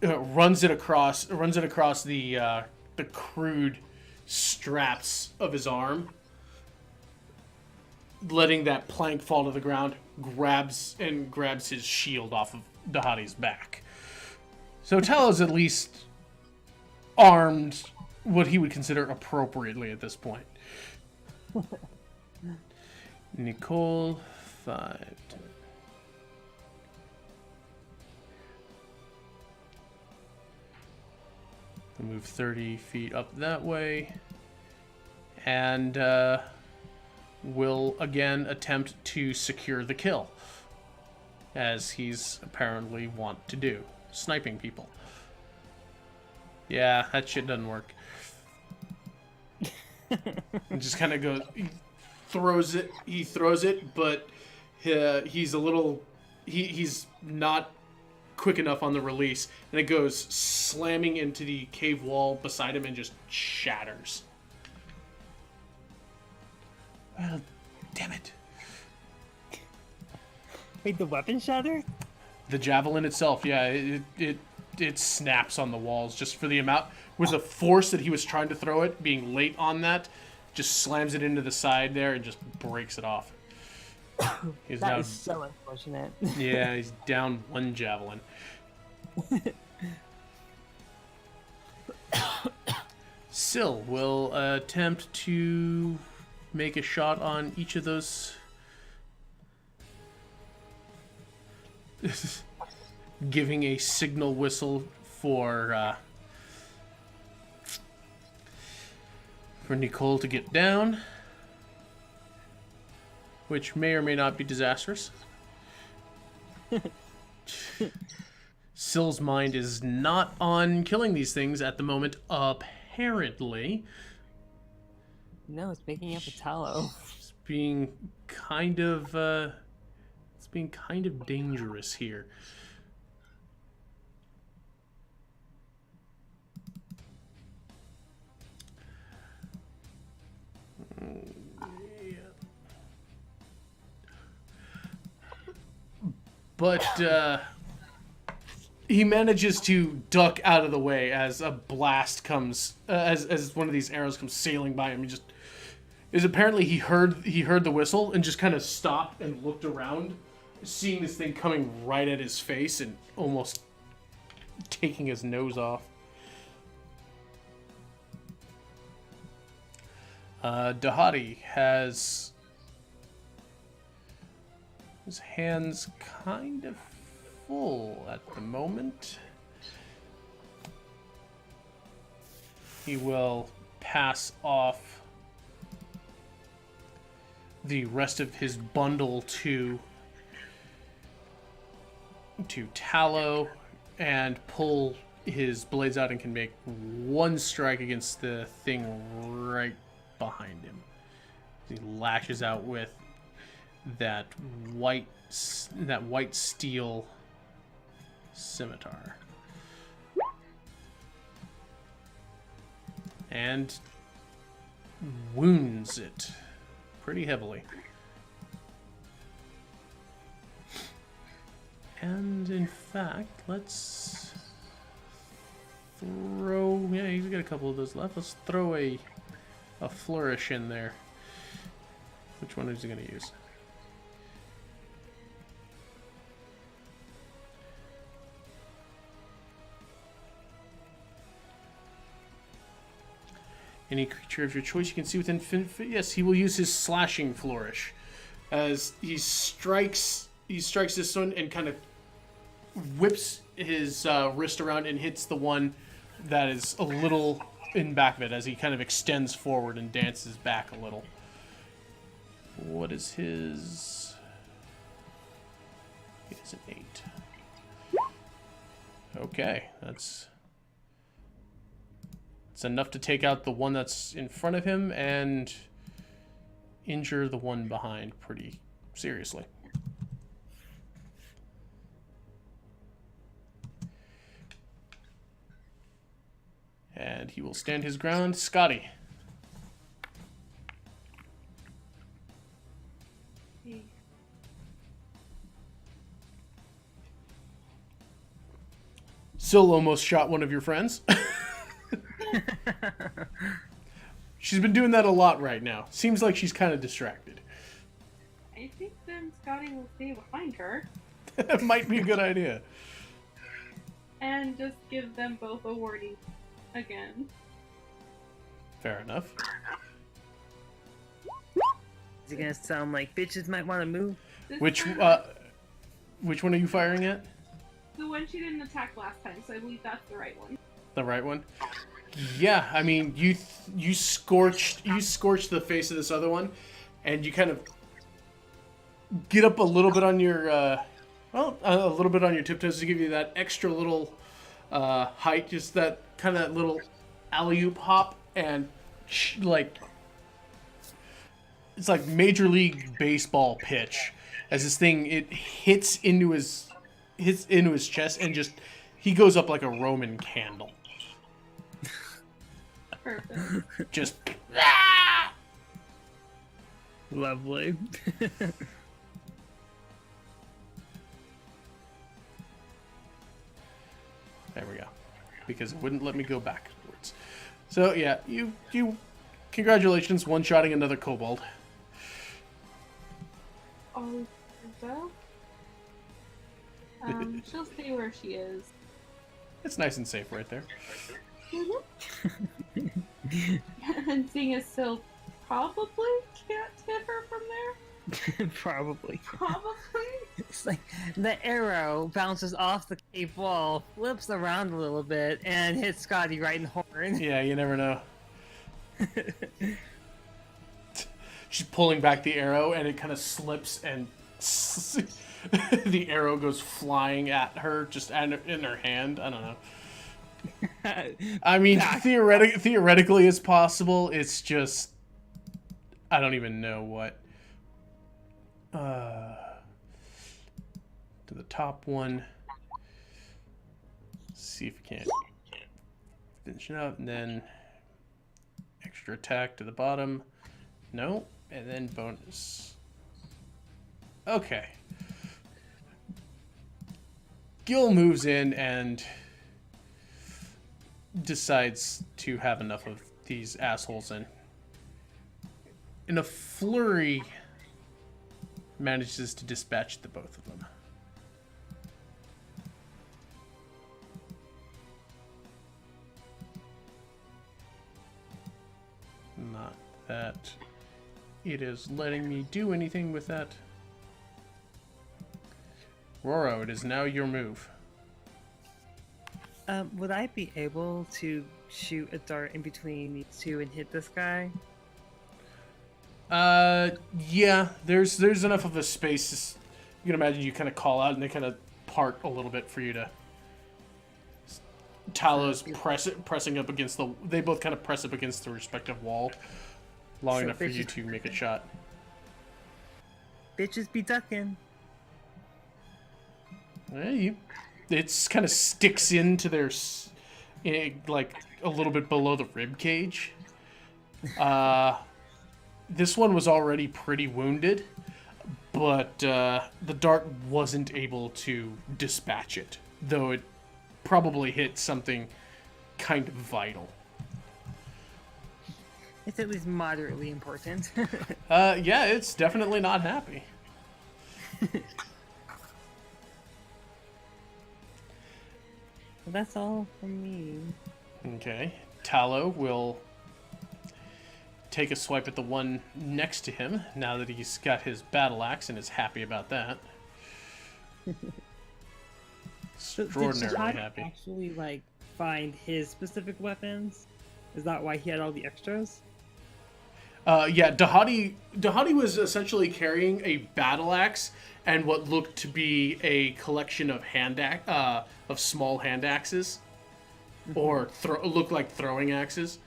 runs it across the crude straps of his arm. letting that plank fall to the ground, grabs his shield off of Dahadi's back. So Talos at least armed what he would consider appropriately at this point. Nicole, 5. We'll move 30 feet up that way. And will again attempt to secure the kill, as he's apparently want to do, sniping people. Yeah, that shit doesn't work. And just kind of goes, he throws it, but he's a little, he's not quick enough on the release, and it goes slamming into the cave wall beside him and just shatters. Well, damn it. Wait, the weapon shattered? The javelin itself, yeah, it snaps on the walls just for the amount, with the force that he was trying to throw it, being late on that, just slams it into the side there and just breaks it off. He's That is so unfortunate. Yeah, he's down 1 javelin. Syl will attempt to make a shot on each of those. Giving a signal whistle for Nicole to get down, which may or may not be disastrous. Syl's mind is not on killing these things at the moment, apparently. No, it's making up a tallow. It's being kind of dangerous here. But he manages to duck out of the way as a blast comes, as one of these arrows comes sailing by him. He just is apparently he heard the whistle and just kind of stopped and looked around, seeing this thing coming right at his face and almost taking his nose off. Dahadi has his hands kind of full at the moment. He will pass off the rest of his bundle to Tallow and pull his blades out and can make 1 strike against the thing right behind him. He lashes out with that white steel scimitar. And wounds it pretty heavily. And in fact, let's throw... Yeah, he's got a couple of those left. Let's throw a flourish in there. Which one is he going to use? Any creature of your choice you can see within... Yes, he will use his slashing flourish. As he strikes this one and kind of whips his wrist around and hits the one that is a little in back of it as he kind of extends forward and dances back a little. What is his... It's an 8. Okay, that's enough to take out the one that's in front of him and injure the one behind pretty seriously. And he will stand his ground. Scotty. Syl almost shot one of your friends. She's been doing that a lot right now. Seems like she's kind of distracted. I think then Scotty will stay behind her That might be a good idea. and just give them both a warning again. Fair enough. Is it gonna sound like bitches might want to move? This Which time- which one are you firing at? The one she didn't attack last time, so I believe that's the right one. The right one? Yeah, I mean, you scorched the face of this other one, and you kind of get up a little bit on your a little bit on your tiptoes to give you that extra little height, just that kind of little alley-oop hop, and like it's like Major League Baseball pitch as this thing it hits into his chest, and just he goes up like a Roman candle. Perfect. Just Lovely. there we go, because it wouldn't let me go backwards. So yeah, you congratulations, one-shotting another kobold. Always so. She'll stay where she is. It's nice and safe right there. And seeing as Syl probably can't hit her from there. Probably. Probably. It's like the arrow bounces off the cave wall, flips around a little bit, and hits Scotty right in the horn. Yeah, you never know. She's pulling back the arrow, and it kind of slips, and the arrow goes flying at her, just in her hand. I don't know. I mean, theoretically, it's possible. It's just I don't even know what. To the top one. See if we can't finish it up, and then extra attack to the bottom. No, and then bonus. Okay. Gil moves in and decides to have enough of these assholes, and in a flurry manages to dispatch the both of them. Not that it is letting me do anything with that. Roro, it is now your move. Would I be able to shoot a dart in between these two and hit this guy? Yeah, there's enough of a space. You can imagine you kind of call out and they kind of part a little bit for you to. Talos pressing up against the. They both kind of press up against the respective wall, long So enough for you bitches- to make a shot. Bitches be ducking. It's kind of sticks into their, like a little bit below the rib cage. This one was already pretty wounded, but the dart wasn't able to dispatch it, though it probably hit something kind of vital. It's at least moderately important. Yeah, it's definitely not happy. Well, that's all from me. Okay, Tallow will take a swipe at the one next to him now that he's got his battle axe and is happy about that. So Extraordinarily did Shahad happy. actually like find his specific weapons? Is that why he had all the extras? Yeah, Dahadi was essentially carrying a battle axe and what looked to be a collection of small hand axes, or looked like throwing axes,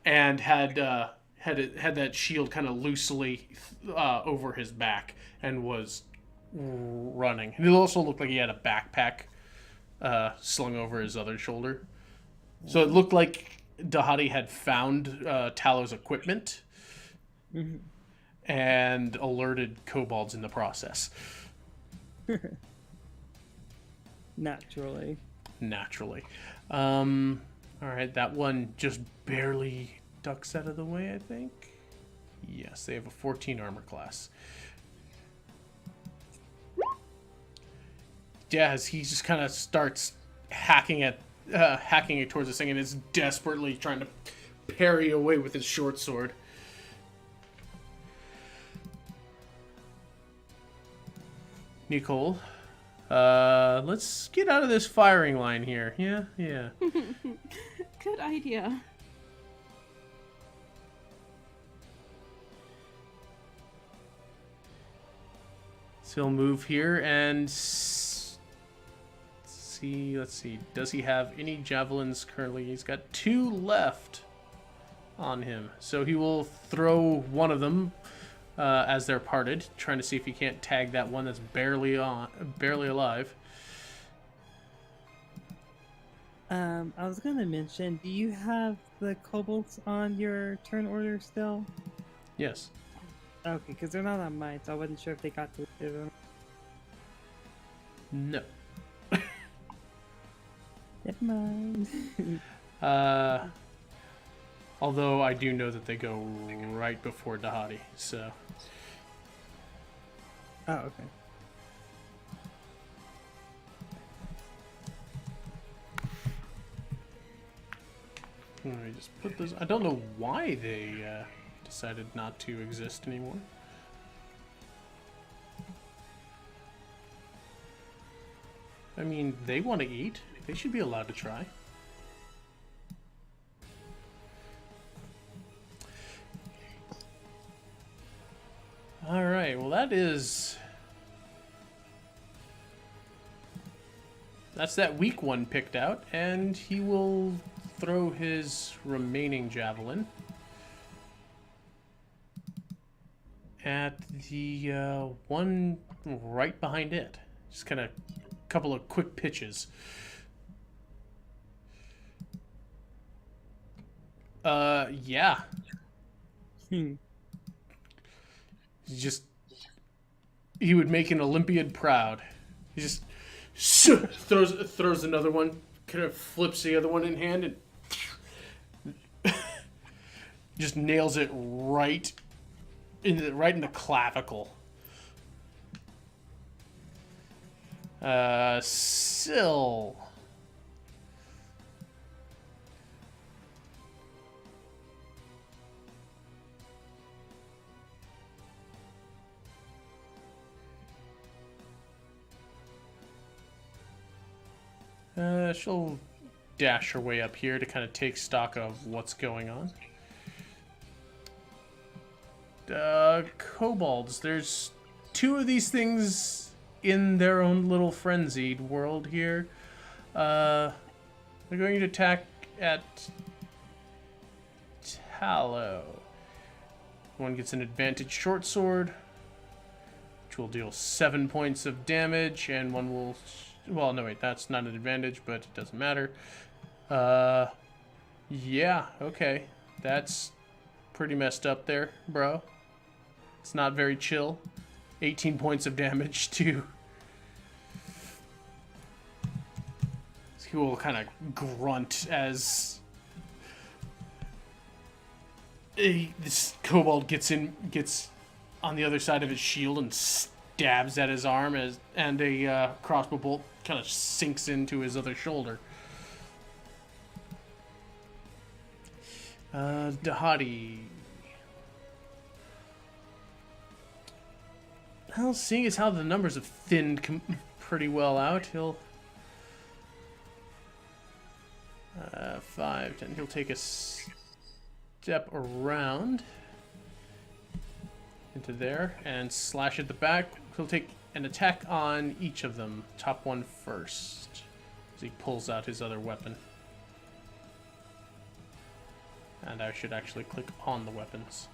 and had that shield kind of loosely over his back and was running. And it also looked like he had a backpack slung over his other shoulder. So it looked like Dahadi had found Talow's equipment and alerted kobolds in the process. Naturally. All right, that one just barely ducks out of the way, I think. Yes, they have a 14 armor class. yeah, as he just kind of starts hacking it towards this thing, and is desperately trying to parry away with his short sword. Nicole, let's get out of this firing line here. Yeah. Good idea. So he'll move here and see. Let's see. Does he have any javelins currently? He's got 2 left on him. So he will throw one of them as they're parted, trying to see if he can't tag that one that's barely alive. I was gonna mention, do you have the kobolds on your turn order still? Yes. Okay, because they're not on mine, so I wasn't sure if they got to them. No. Never mind. Although I do know that they go right before Dahadi, so. Oh, okay. Let me just put this. I don't know why they decided not to exist anymore. I mean, they want to eat. They should be allowed to try. Alright, well that's that weak one picked out, and he will throw his remaining javelin at the one right behind it. Just kind of a couple of quick pitches. Yeah. He would make an Olympiad proud. He just throws another one, kind of flips the other one in hand, and just nails it right in the clavicle. Sill. She'll dash her way up here to kind of take stock of what's going on. Kobolds. There's 2 of these things in their own little frenzied world here. They're going to attack at Tallow. One gets an advantage short sword, which will deal 7 points of damage, and one will... Well, no, wait, that's not an advantage, but it doesn't matter. Yeah, okay. That's pretty messed up there, bro. It's not very chill. 18 points of damage to... He will kind of grunt as... this kobold gets on the other side of his shield and stabs at his arm, and a crossbow bolt kind of sinks into his other shoulder. Dahadi. Well, seeing as how the numbers have thinned pretty well out, he'll 5, 10. He'll take a step around into there and slash at the back. He'll take an attack on each of them. Top one first, as he pulls out his other weapon. And I should actually click on the weapons.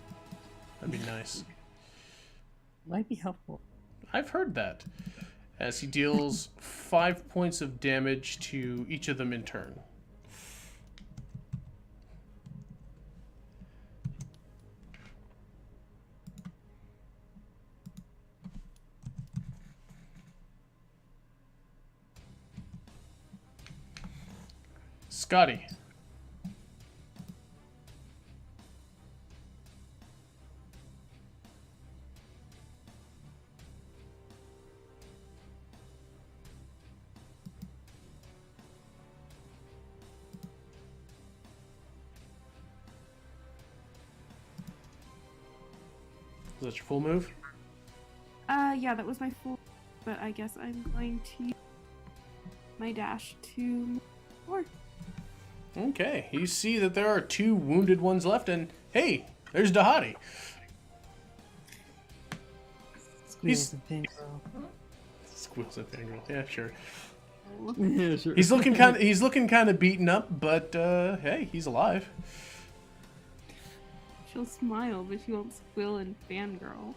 That'd be nice. Might be helpful. I've heard that. As he deals 5 points of damage to each of them in turn. Scotty. that your full move? Yeah, that was my full. But I guess I'm going to use my dash to move forward. Okay, you see that there are 2 wounded ones left, and hey, there's Dahadi. Squeals and fangirl. Squeals and fangirl. Yeah, sure. Yeah, sure. He's looking kind of beaten up, but hey, he's alive. She'll smile, but she won't squill and fangirl.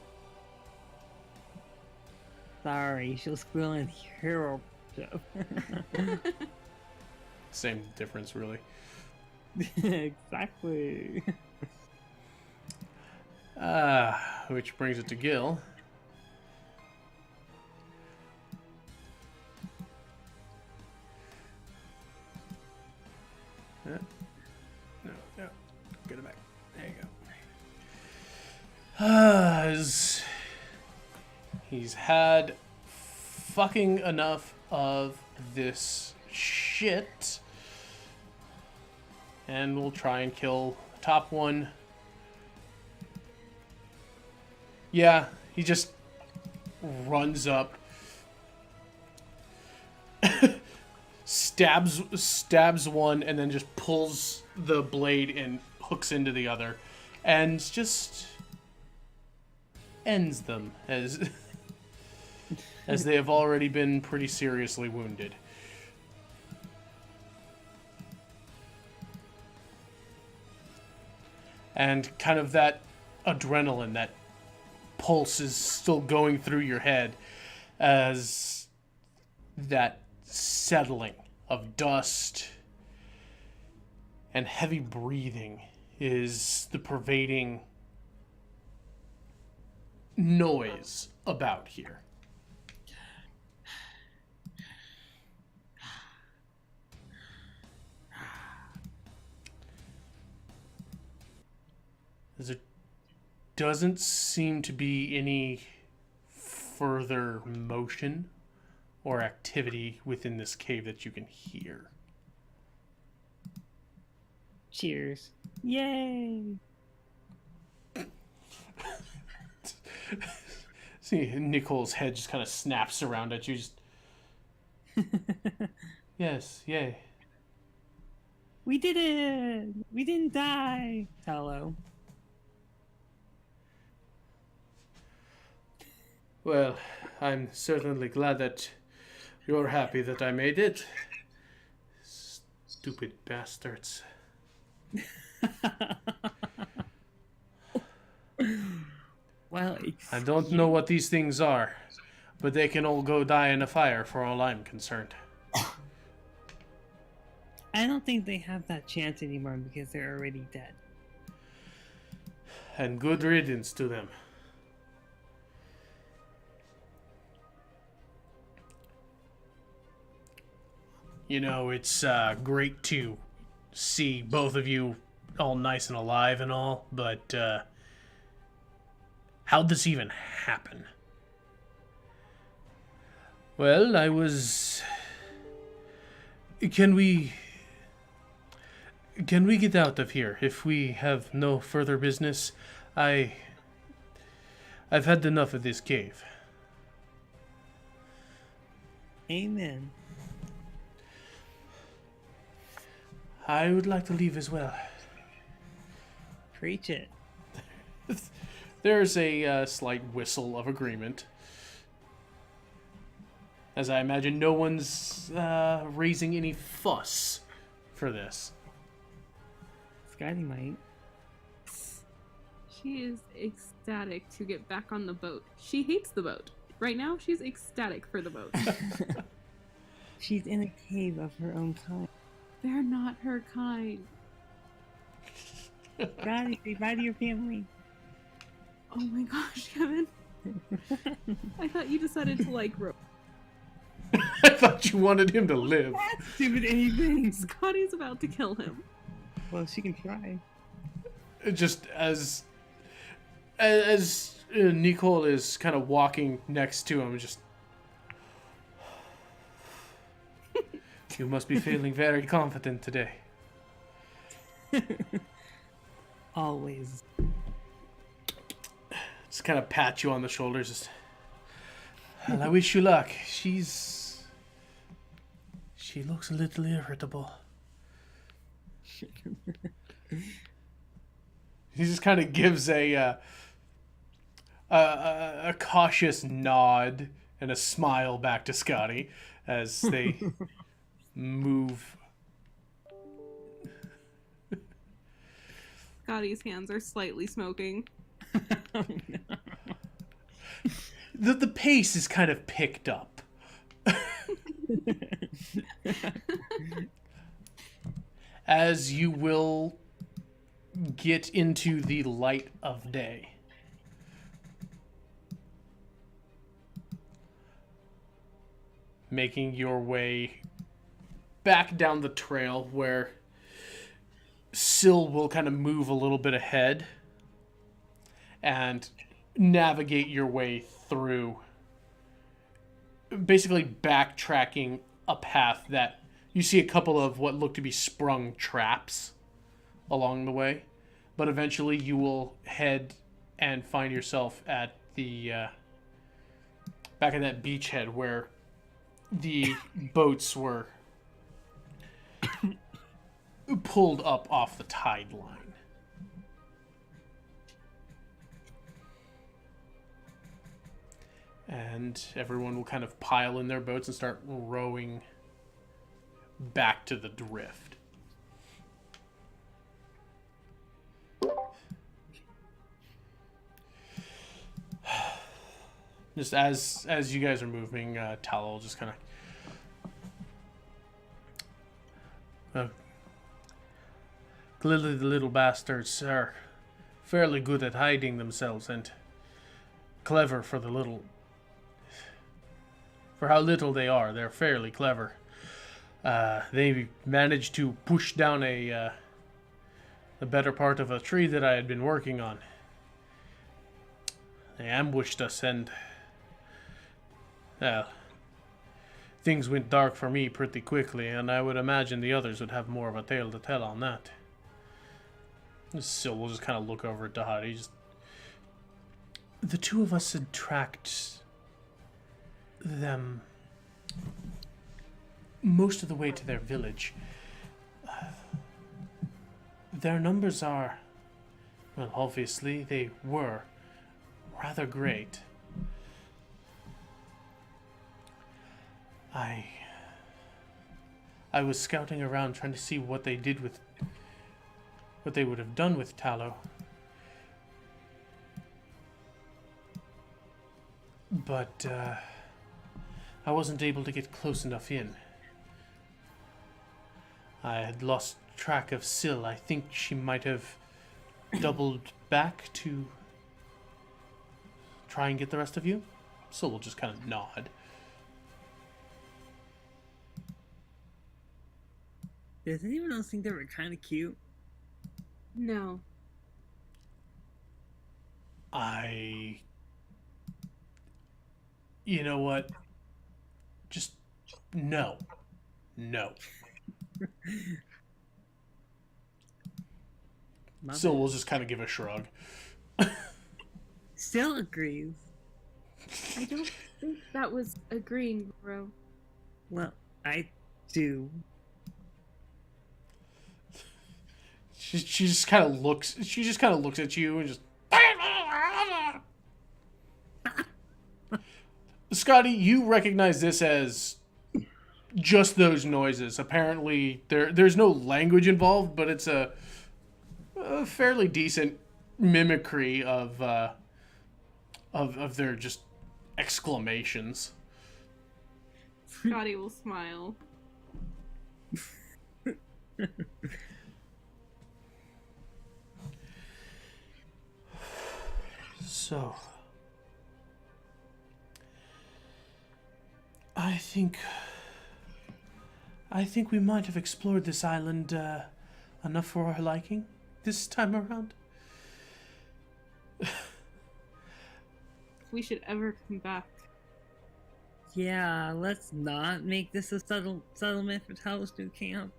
Sorry, she'll squeal in hero show. Same difference, really. Exactly. Which brings it to Gil. No, get it back. There you go. He's had fucking enough of this shit. And we'll try and kill the top one. Yeah, he just runs up. stabs one and then just pulls the blade and hooks into the other. And just ends them as as they have already been pretty seriously wounded. And kind of that adrenaline, that pulse is still going through your head as that settling of dust and heavy breathing is the pervading noise about here. There doesn't seem to be any further motion or activity within this cave that you can hear. Cheers. Yay! See, Nicole's head just kind of snaps around at you. Just, yes, yay. We did it! We didn't die! Hello. Well, I'm certainly glad that you're happy that I made it. Stupid bastards. Well, I don't know what these things are, but they can all go die in a fire for all I'm concerned. I don't think they have that chance anymore because they're already dead. And good riddance to them. You know, it's great to see both of you all nice and alive and all, but how'd this even happen? Well, I was... Can we get out of here if we have no further business? I've had enough of this cave. Amen. I would like to leave as well. Preach it. There's a slight whistle of agreement. As I imagine no one's raising any fuss for this. Scotty might. She is ecstatic to get back on the boat. She hates the boat. Right now, she's ecstatic for the boat. She's in a cave of her own kind. They're not her kind. Scotty, say bye to your family. Oh my gosh, Kevin. I thought you decided to like rope. I thought you wanted him to live. Stupid anything. Scotty's about to kill him. Well, she can try. Just as Nicole is kind of walking next to him, just... You must be feeling very confident today. Always. Just kind of pat you on the shoulders. Just, well, I wish you luck. She looks a little irritable. He just kind of gives a cautious nod and a smile back to Scotty as they move. Scotty's hands are slightly smoking. The pace is kind of picked up. As you will get into the light of day. Making your way back down the trail where Syl will kind of move a little bit ahead and navigate your way through, basically backtracking a path that you see a couple of what look to be sprung traps along the way, but eventually you will head and find yourself at the back at that beachhead where the boats were pulled up off the tide line. And everyone will kind of pile in their boats and start rowing back to the drift. Just as you guys are moving, Tallow will just kind of... clearly the little bastards are fairly good at hiding themselves and clever for the little... For how little they are, they're fairly clever. They managed to push down the better part of a tree that I had been working on. They ambushed us and... things went dark for me pretty quickly, and I would imagine the others would have more of a tale to tell on that. So we'll just kind of look over at Dahadi. The two of us had tracked them most of the way to their village. Their numbers are, well, obviously they were rather great. I was scouting around trying to see what they did with what they would have done with Tallow. But I wasn't able to get close enough in. I had lost track of Syl. I think she might have doubled back to try and get the rest of you. Syl will just kind of nod. Does anyone else think they were kind of cute? No. You know what? Just no. No. Syl will just kind of give a shrug. Still agrees. I don't think that was agreeing, bro. Well, I do. She just kind of looks. She just kind of looks at you and just. Scotty, you recognize this as just those noises. Apparently, there's no language involved, but it's a fairly decent mimicry of their just exclamations. Scotty will smile. So, I think we might have explored this island enough for our liking this time around. If we should ever come back. Yeah, let's not make this a settlement for Talos new camp.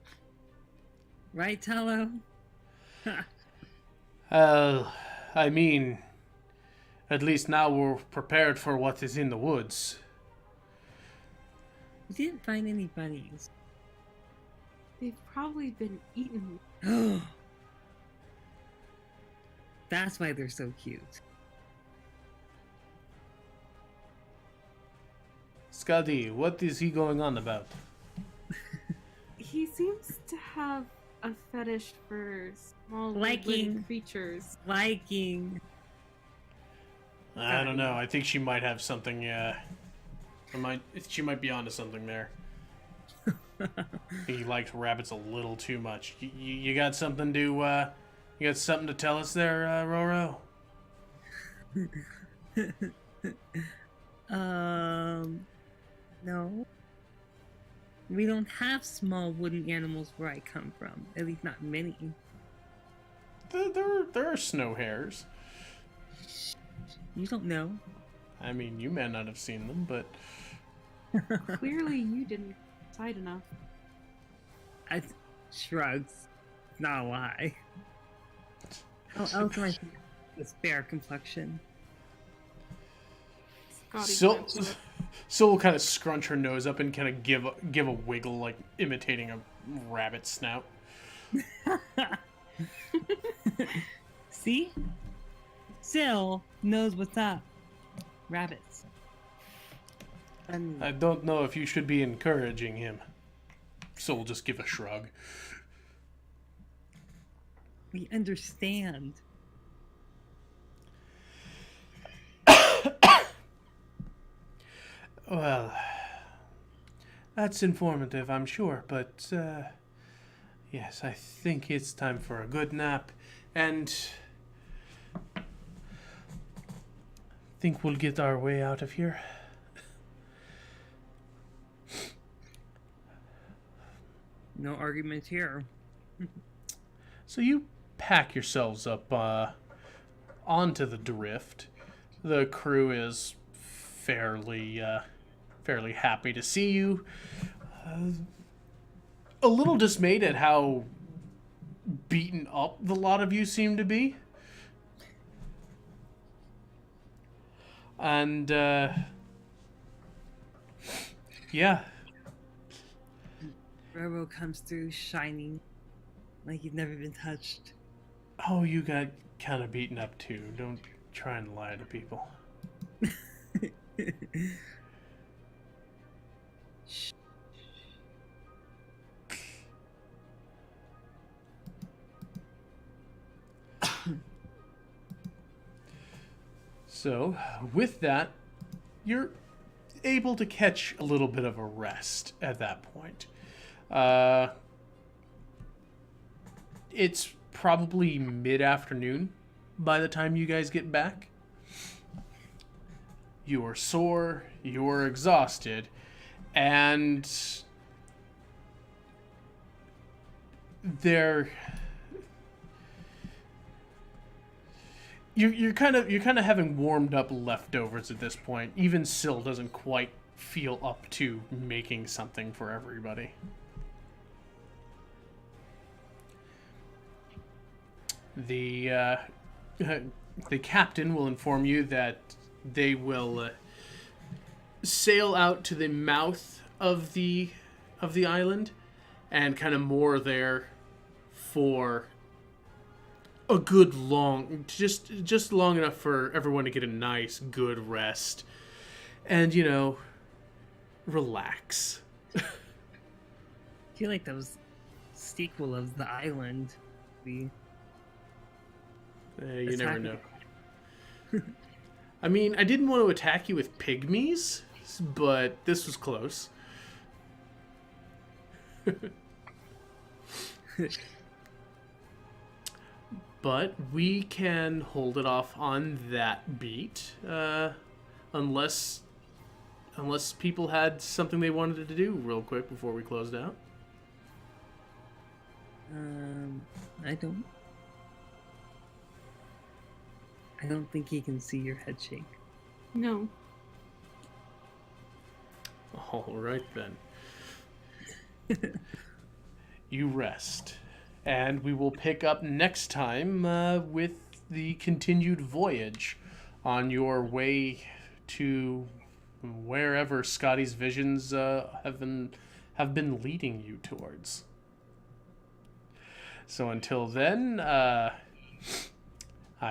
Right, Talo? I mean, At least now we're prepared for what is in the woods. We didn't find any bunnies. They've probably been eaten. That's why they're so cute. Skadi, what is he going on about? He seems to have a fetish for small Liking. woodland creatures. Liking. I don't know. I think she might have something. She might be onto something there. He likes rabbits a little too much. You got something to you got something to tell us there, Roro? No. We don't have small wooden animals where I come from. At least not many. There are snow hares. You don't know. I mean, you may not have seen them, but Clearly, you didn't decide enough. I shrugs. Not a lie. How else can I think of this fair complexion? Scotty Sil went to it. Sil will kind of scrunch her nose up and kind of give a wiggle, like imitating a rabbit snout. See? Sil knows what's up. Rabbits. I don't know if you should be encouraging him. Sil will just give a shrug. We understand. Well, that's informative, I'm sure, but, yes, I think it's time for a good nap, and think we'll get our way out of here. No arguments here. So you pack yourselves up, onto the drift. The crew is fairly happy to see you. A little dismayed at how beaten up the lot of you seem to be. And, yeah. Robo comes through shining like he's never been touched. Oh, you got kind of beaten up too. Don't try and lie to people. So, with that, you're able to catch a little bit of a rest at that point. It's probably mid-afternoon by the time you guys get back. You are sore, you are exhausted, and you're kind of having warmed up leftovers at this point. Even Syl doesn't quite feel up to making something for everybody. The captain will inform you that they will sail out to the mouth of the island and kind of moor there for a good long, just long enough for everyone to get a nice good rest and, you know, relax. I feel like that was sequel of The Island. You It's never happening. know. I mean, I didn't want to attack you with pygmies, but this was close. But we can hold it off on that beat, unless people had something they wanted to do real quick before we closed out. I don't think he can see your head shake. No. All right then. You rest, and we will pick up next time with the continued voyage on your way to wherever Scotty's visions have been leading you towards. So until then, I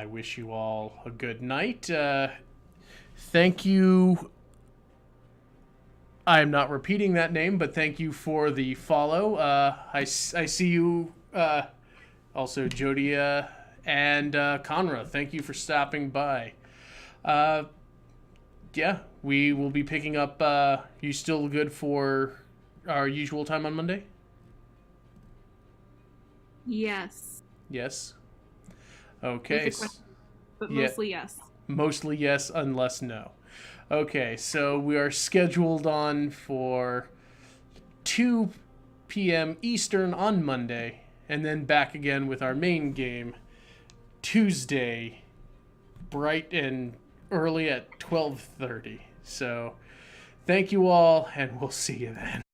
wish you all a good night. Thank you. I am not repeating that name, but thank you for the follow. I see you, also Jodia and Conra. Thank you for stopping by. Yeah, we will be picking up. You still good for our usual time on Monday? Yes. Yes. With Okay. a question, but yeah. mostly yes. Mostly yes, unless no. Okay, so we are scheduled on for 2 p.m. Eastern on Monday, and then back again with our main game Tuesday, bright and early at 12:30. So, thank you all, and we'll see you then.